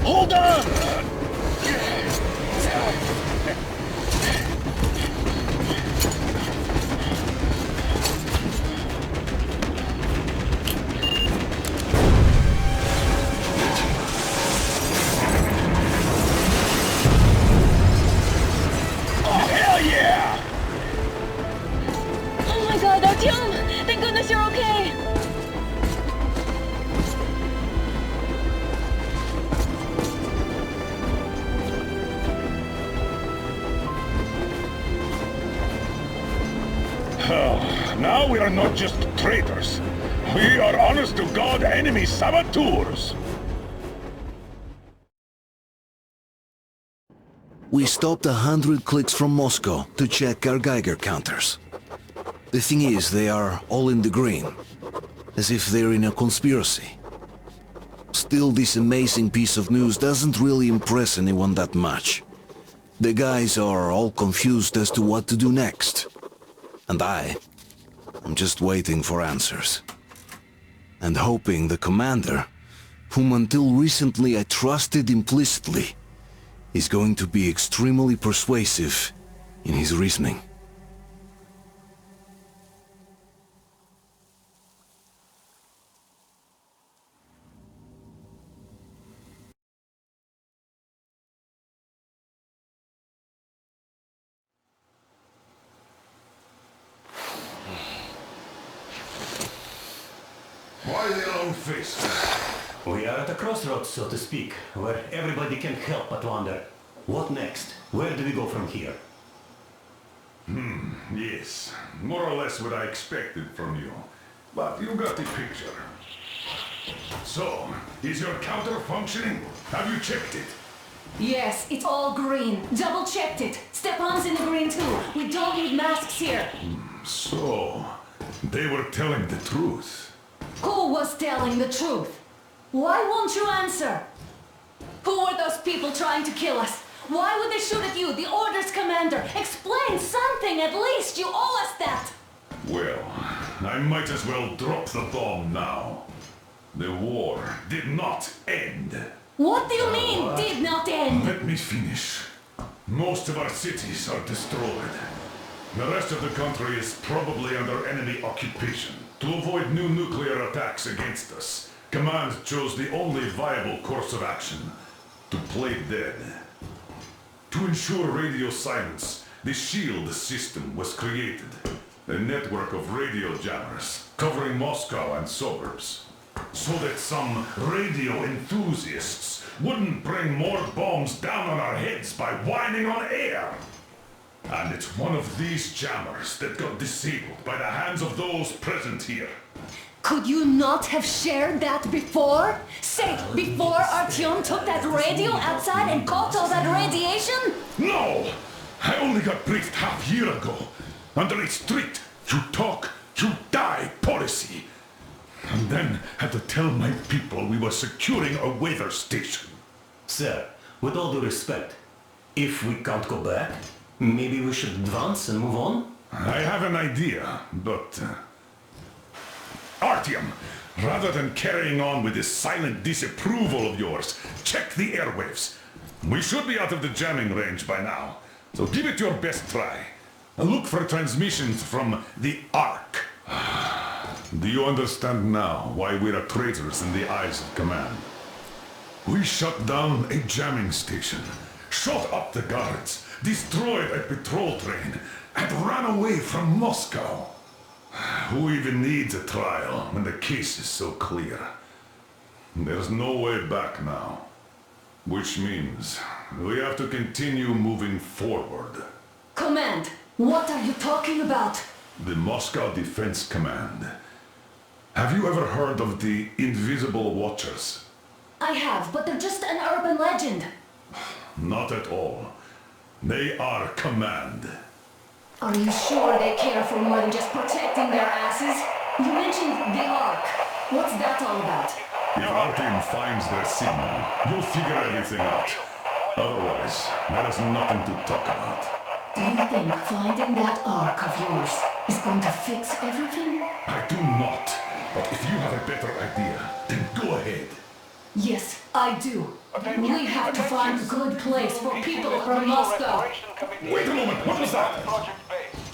Hold on! Oh, hell yeah! Oh my god, Artyom! Thank goodness you're okay! Now we are not just traitors. We are honest-to-God enemy saboteurs. We stopped 100 clicks from Moscow to check our Geiger counters. The thing is, they are all in the green. as if they're in a conspiracy. Still, this amazing piece of news doesn't really impress anyone that much. The guys are all confused as to what to do next. And I'm just waiting for answers. And hoping the commander, whom until recently I trusted implicitly, is going to be extremely persuasive in his reasoning. Why the long face? We are at a crossroads, so to speak, where everybody can help but wonder, what next? Where do we go from here? Yes. More or less what I expected from you. But you got the picture. So, is your counter functioning? Have you checked it? Yes, it's all green. Double-checked it. Stepan's in the green too. We don't need masks here. So, they were telling the truth. Who was telling the truth? Why won't you answer? Who were those people trying to kill us? Why would they shoot at you, the Order's commander? Explain something at least! You owe us that! Well, I might as well drop the bomb now. The war did not end. What do you mean, did not end? Let me finish. Most of our cities are destroyed. The rest of the country is probably under enemy occupation. To avoid new nuclear attacks against us, Command chose the only viable course of action: to play dead. To ensure radio silence, the SHIELD system was created. A network of radio jammers covering Moscow and suburbs. So that some radio enthusiasts wouldn't bring more bombs down on our heads by whining on air. And it's one of these jammers that got disabled by the hands of those present here. Could you not have shared that before? Say, before Artyom took that radio outside and caught all that radiation? No! I only got briefed half year ago, under a strict you talk, you die policy. And then had to tell my people we were securing a weather station. Sir, with all due respect, if we can't go back, maybe we should advance and move on? I have an idea, but... Artyom, rather than carrying on with this silent disapproval of yours, check the airwaves. We should be out of the jamming range by now, so give it your best try. Look for transmissions from the Ark. Do you understand now why we're traitors in the eyes of Command? We shut down a jamming station, shot up the guards, destroyed a patrol train, and ran away from Moscow. Who even needs a trial when the case is so clear? There's no way back now. Which means we have to continue moving forward. Command, what are you talking about? The Moscow Defense Command. Have you ever heard of the Invisible Watchers? I have, but they're just an urban legend. Not at all. They are Command. Are you sure they care for more than just protecting their asses? You mentioned the Ark. What's that all about? If our team finds their signal, you'll figure everything out. Otherwise, there is nothing to talk about. Do you think finding that Ark of yours is going to fix everything? I do not. But if you have a better idea, then go ahead. Yes, I do. We have to find a good place for people from Moscow. Wait a moment, what was that?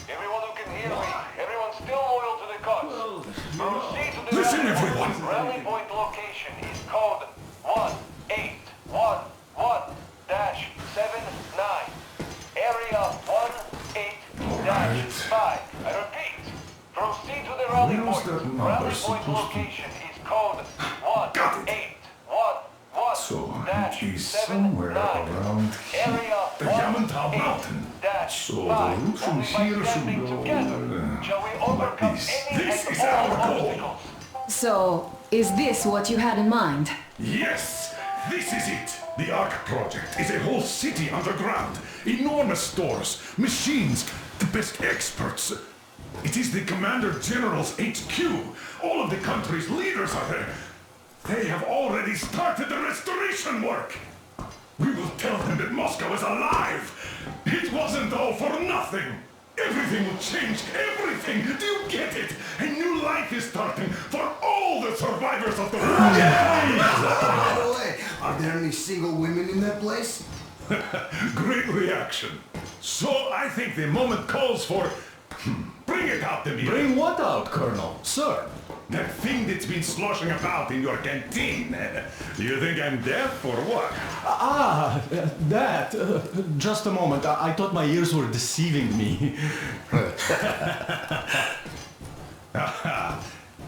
Everyone who can hear me, everyone still loyal to the cause. Proceed to the Listen, everyone! Rally point location is code 1811-79. Area 18-5. I repeat, proceed to the rally point. Rally point location is code 1811-79. So, it is somewhere around here. The Yamantau Mountain. So, the route from here should go... like this. This is our goal! So, is this what you had in mind? Yes! This is it! The Ark project is a whole city underground. Enormous stores, machines, the best experts. It is the Commander General's HQ. All of the country's leaders are there. They have already started the restoration work. We will tell them that Moscow is alive. It wasn't all for nothing. Everything will change. Everything. Do you get it? A new life is starting for all the survivors of the war. By the way, are there any single women in that place? Great reaction. So I think the moment calls for... Bring it out to me. Bring what out, Colonel? Sir? That thing that's been sloshing about in your canteen. You think I'm deaf or what? That. Just a moment. I thought my ears were deceiving me.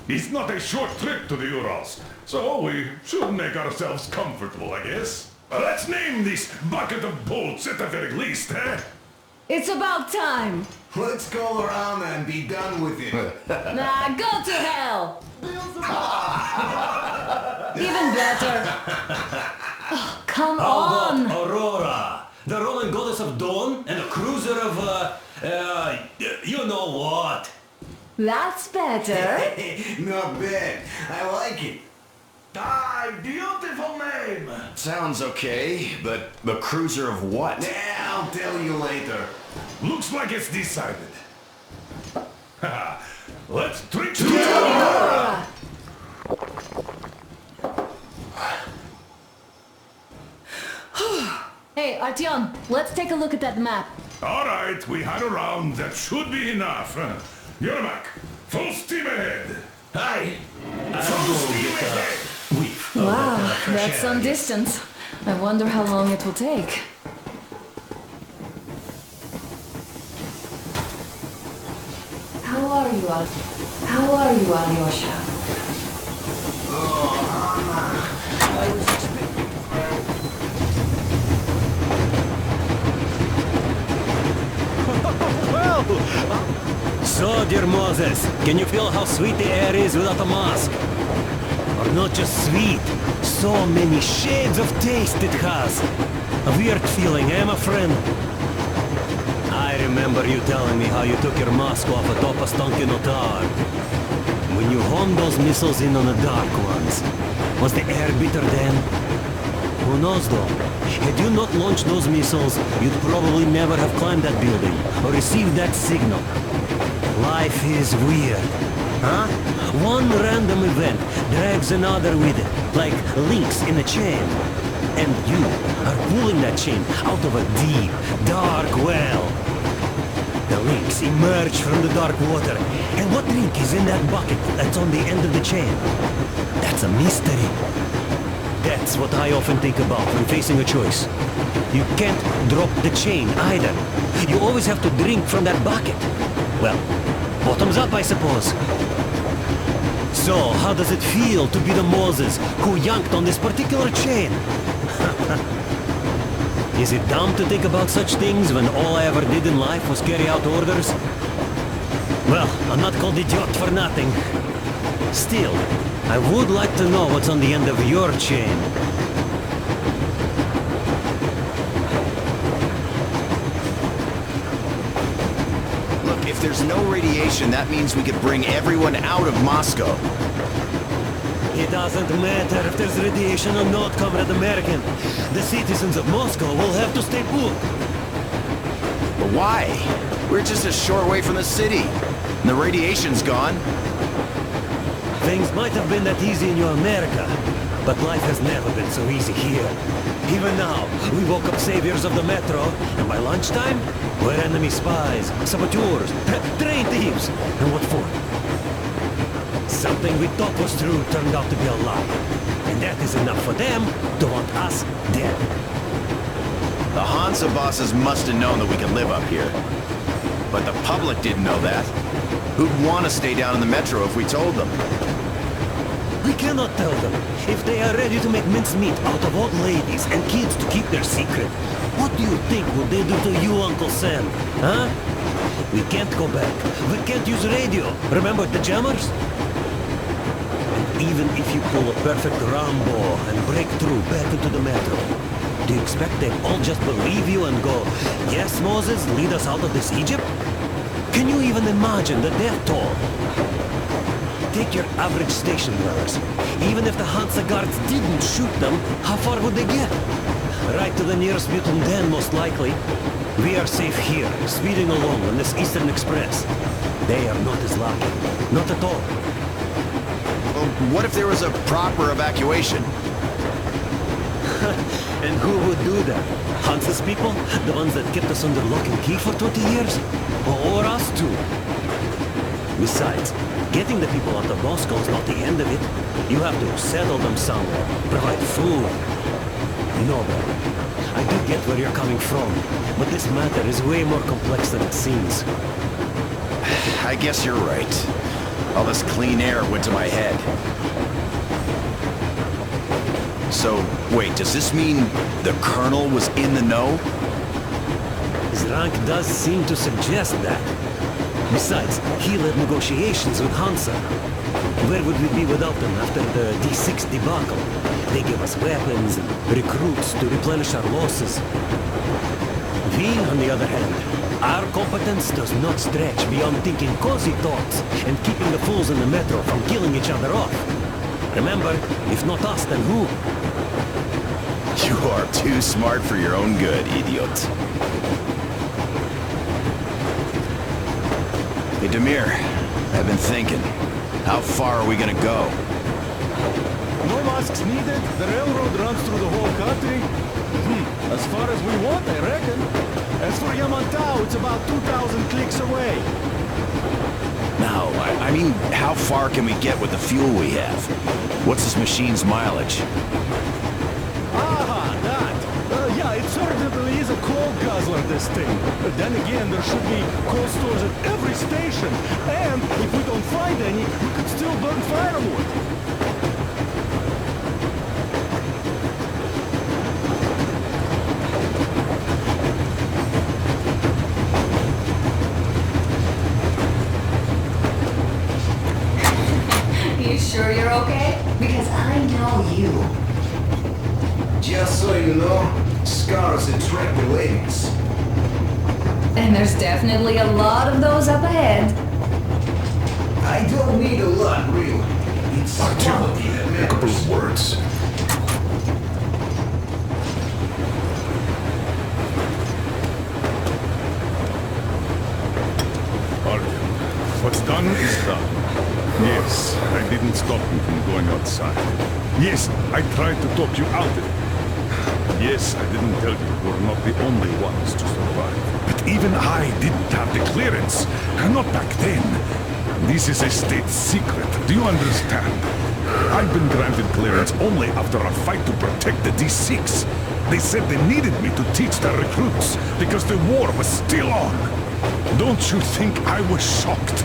It's not a short trip to the Urals, so we should make ourselves comfortable, I guess. Let's name this bucket of bolts at the very least, eh? It's about time. Let's call her Anna and be done with it. Nah, go to hell. Even better. Oh, come on. Aurora, the Roman goddess of dawn, and a cruiser of, you know what? That's better. Not bad. I like it. Beautiful name! Sounds okay, but the cruiser of what? Yeah, I'll tell you later. Looks like it's decided. Let's drink to Aurora! Hey, Artyom, let's take a look at that map. All right, we had a round. That should be enough. Yermak, full steam ahead. Aye. Full steam ahead. Wow, that's some distance. I wonder how long it will take. How are you, Alyosha? So, dear Moses, can you feel how sweet the air is without a mask? Or not just sweet, so many shades of taste it has. A weird feeling, eh, my friend? I remember you telling me how you took your mask off atop a Stonkino tower. When you homed those missiles in on the dark ones, was the air bitter then? Who knows though? Had you not launched those missiles, you'd probably never have climbed that building, or received that signal. Life is weird, huh? One random event drags another with it, like links in a chain. And you are pulling that chain out of a deep, dark well. The links emerge from the dark water, and what link is in that bucket that's on the end of the chain? That's a mystery. That's what I often think about when facing a choice. You can't drop the chain either. You always have to drink from that bucket. Well, bottoms up, I suppose. So, how does it feel to be the Moses who yanked on this particular chain? Is it dumb to think about such things when all I ever did in life was carry out orders? Well, I'm not called idiot for nothing. Still, I would like to know what's on the end of your chain. Look, if there's no radiation, that means we could bring everyone out of Moscow. It doesn't matter if there's radiation or not, Comrade American. The citizens of Moscow will have to stay put. But why? We're just a short way from the city. And the radiation's gone. Things might have been that easy in your America, but life has never been so easy here. Even now, we woke up saviors of the metro, and by lunchtime, we're enemy spies, saboteurs, train thieves, and what for? Something we thought was true turned out to be a lie. And that is enough for them to want us dead. The Hansa bosses must have known that we could live up here. But the public didn't know that. Who'd want to stay down in the metro if we told them? We cannot tell them. If they are ready to make mincemeat out of old ladies and kids to keep their secret, what do you think will they do to you, Uncle Sam? Huh? We can't go back. We can't use radio. Remember the jammers? And even if you pull a perfect Rambo and break through back into the metro, do you expect they'll all just believe you and go, yes, Moses, lead us out of this Egypt? Can you even imagine the death toll? Take your average station dwellers. Even if the Hansa guards didn't shoot them, how far would they get? Right to the nearest mutant den, most likely. We are safe here, speeding along on this Eastern Express. They are not as lucky. Not at all. Well, what if there was a proper evacuation? And who would do that? Hansa's people? The ones that kept us under lock and key for 20 years? Or us too? Besides, getting the people out of Moscow is not the end of it. You have to settle them somewhere, provide food. No, brother. I do get where you're coming from, but this matter is way more complex than it seems. I guess you're right. All this clean air went to my head. So, wait, does this mean the Colonel was in the know? His rank does seem to suggest that. Besides, he led negotiations with Hansa. Where would we be without them after the D6 debacle? They give us weapons and recruits to replenish our losses. We, on the other hand, our competence does not stretch beyond thinking cozy thoughts and keeping the fools in the metro from killing each other off. Remember, if not us, then who? You are too smart for your own good, idiot. Hey, Demir, I've been thinking. How far are we gonna go? No masks needed. The railroad runs through the whole country. As far as we want, I reckon. As for Yamantau, it's about 2,000 clicks away. No, I mean, how far can we get with the fuel we have? What's this machine's mileage? Ah, that! Yeah, it certainly is a coal guzzler, this thing. But then again, there should be coal stores at every station. And if we don't find any, we could still burn firewood. You sure you're okay? Because I know you. Just so you know, scars attract the ladies. And there's definitely a lot of those up ahead. I don't need a lot, really. It's quality that matters. A couple of words. Artyom, what's done is done. Yes, I didn't stop you from going outside. Yes, I tried to talk you out of it. Yes, I didn't tell you we're not the only ones to survive. But even I didn't have the clearance. Not back then. This is a state secret. Do you understand? I've been granted clearance only after a fight to protect the D6. They said they needed me to teach their recruits because the war was still on. Don't you think I was shocked?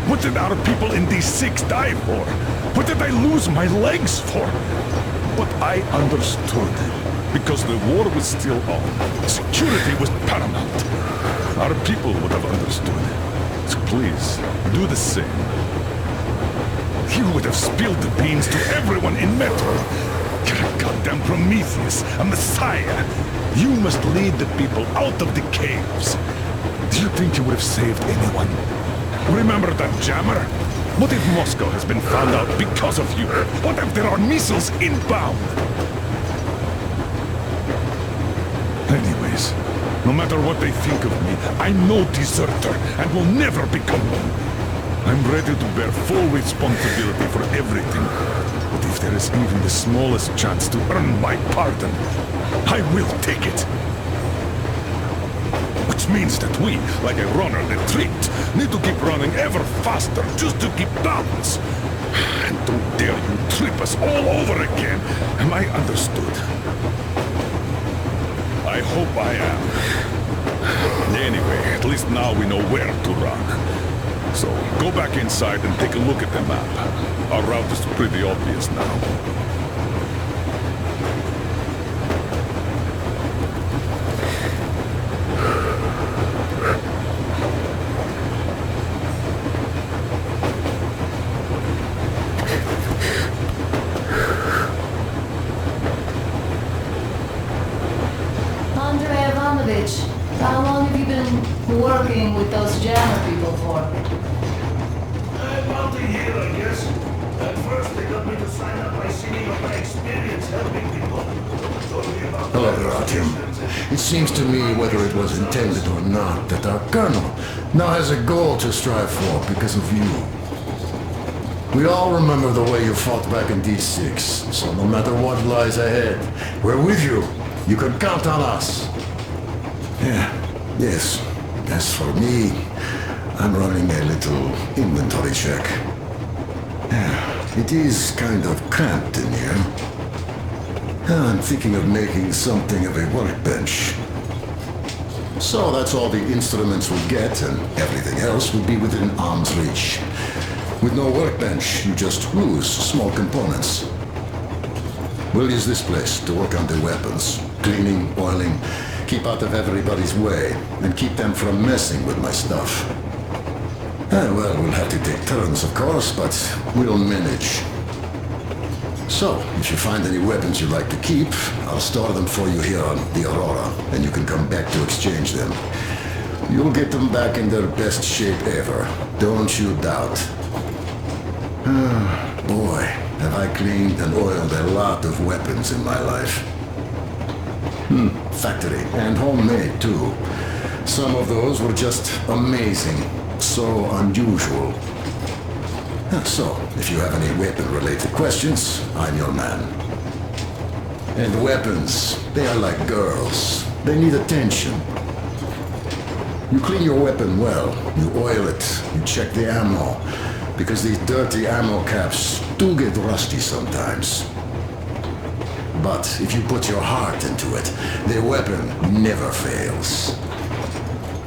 What did our people in D6 die for? What did I lose my legs for? But I understood. Because the war was still on. Security was paramount. Our people would have understood. So please, do the same. You would have spilled the beans to everyone in Metro. You're a goddamn Prometheus, a messiah. You must lead the people out of the caves. Do you think you would have saved anyone? Remember that jammer? What if Moscow has been found out because of you? What if there are missiles inbound? Anyways, no matter what they think of me, I'm no deserter and will never become one. I'm ready to bear full responsibility for everything. But if there is even the smallest chance to earn my pardon, I will take it. Which means that we, like a runner that tripped, need to keep running ever faster just to keep balance. And don't dare you trip us all over again. Am I understood? I hope I am. Anyway, at least now we know where to run. So, go back inside and take a look at the map. Our route is pretty obvious now. How long have you been working with those jammer people for? About a year, I guess. At first, they got me to sign up by singing of my experience helping people. Hello there, Artyom. It seems to me, whether it was intended or not, that our colonel now has a goal to strive for because of you. We all remember the way you fought back in D6, so no matter what lies ahead, we're with you. You can count on us. Yes. As for me, I'm running a little inventory check. It is kind of cramped in here. I'm thinking of making something of a workbench. So that's all the instruments we'll get, and everything else will be within arm's reach. With no workbench, you just lose small components. We'll use this place to work on the weapons. Cleaning, oiling, keep out of everybody's way, and keep them from messing with my stuff. Well, we'll have to take turns, of course, but we'll manage. So, if you find any weapons you'd like to keep, I'll store them for you here on the Aurora, and you can come back to exchange them. You'll get them back in their best shape ever. Don't you doubt. Boy, have I cleaned and oiled a lot of weapons in my life. Factory and homemade too. Some of those were just amazing. So unusual. So, if you have any weapon-related questions, I'm your man. And weapons, they are like girls. They need attention. You clean your weapon well, you oil it, you check the ammo, because these dirty ammo caps do get rusty sometimes. But if you put your heart into it, the weapon never fails.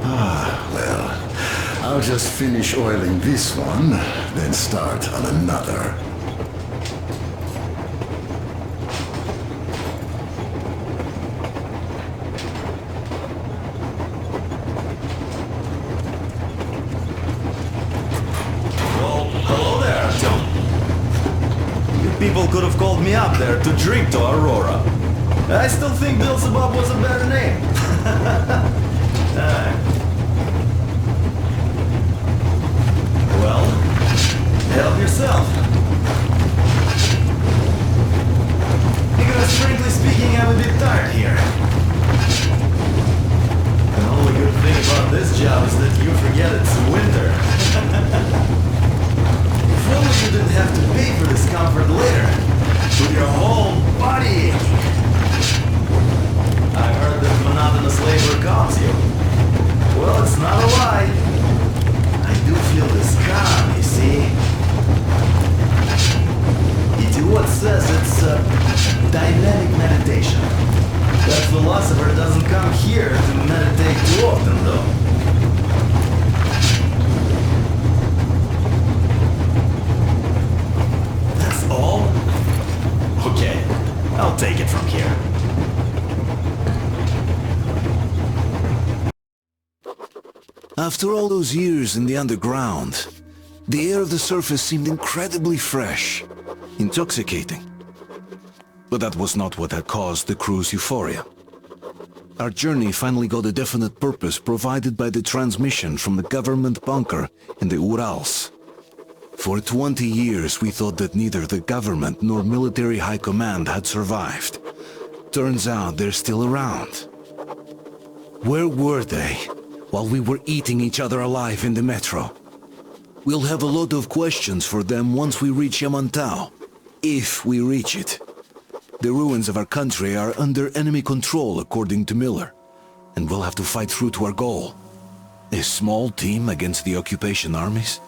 Well, I'll just finish oiling this one, then start on another. Hello there, Tom. You people could have called me up there to drink to Aurora. I still think Beelzebub was a better name. Well, help yourself. Because frankly speaking, I'm a bit tired here. The only good thing about this job is that you forget it's winter. If only you didn't have to pay for this comfort later, with your whole body aching. I heard that monotonous labor calms you. Well, it's not a lie. I do feel this calm, you see. It says it's dynamic meditation. That philosopher doesn't come here to meditate too often, though. That's all? Okay, I'll take it from here. After all those years in the underground, the air of the surface seemed incredibly fresh, intoxicating. But that was not what had caused the crew's euphoria. Our journey finally got a definite purpose provided by the transmission from the government bunker in the Urals. For 20 years we thought that neither the government nor military high command had survived. Turns out they're still around. Where were they while we were eating each other alive in the metro? We'll have a lot of questions for them once we reach Yamantau, if we reach it. The ruins of our country are under enemy control, according to Miller, and we'll have to fight through to our goal. A small team against the occupation armies?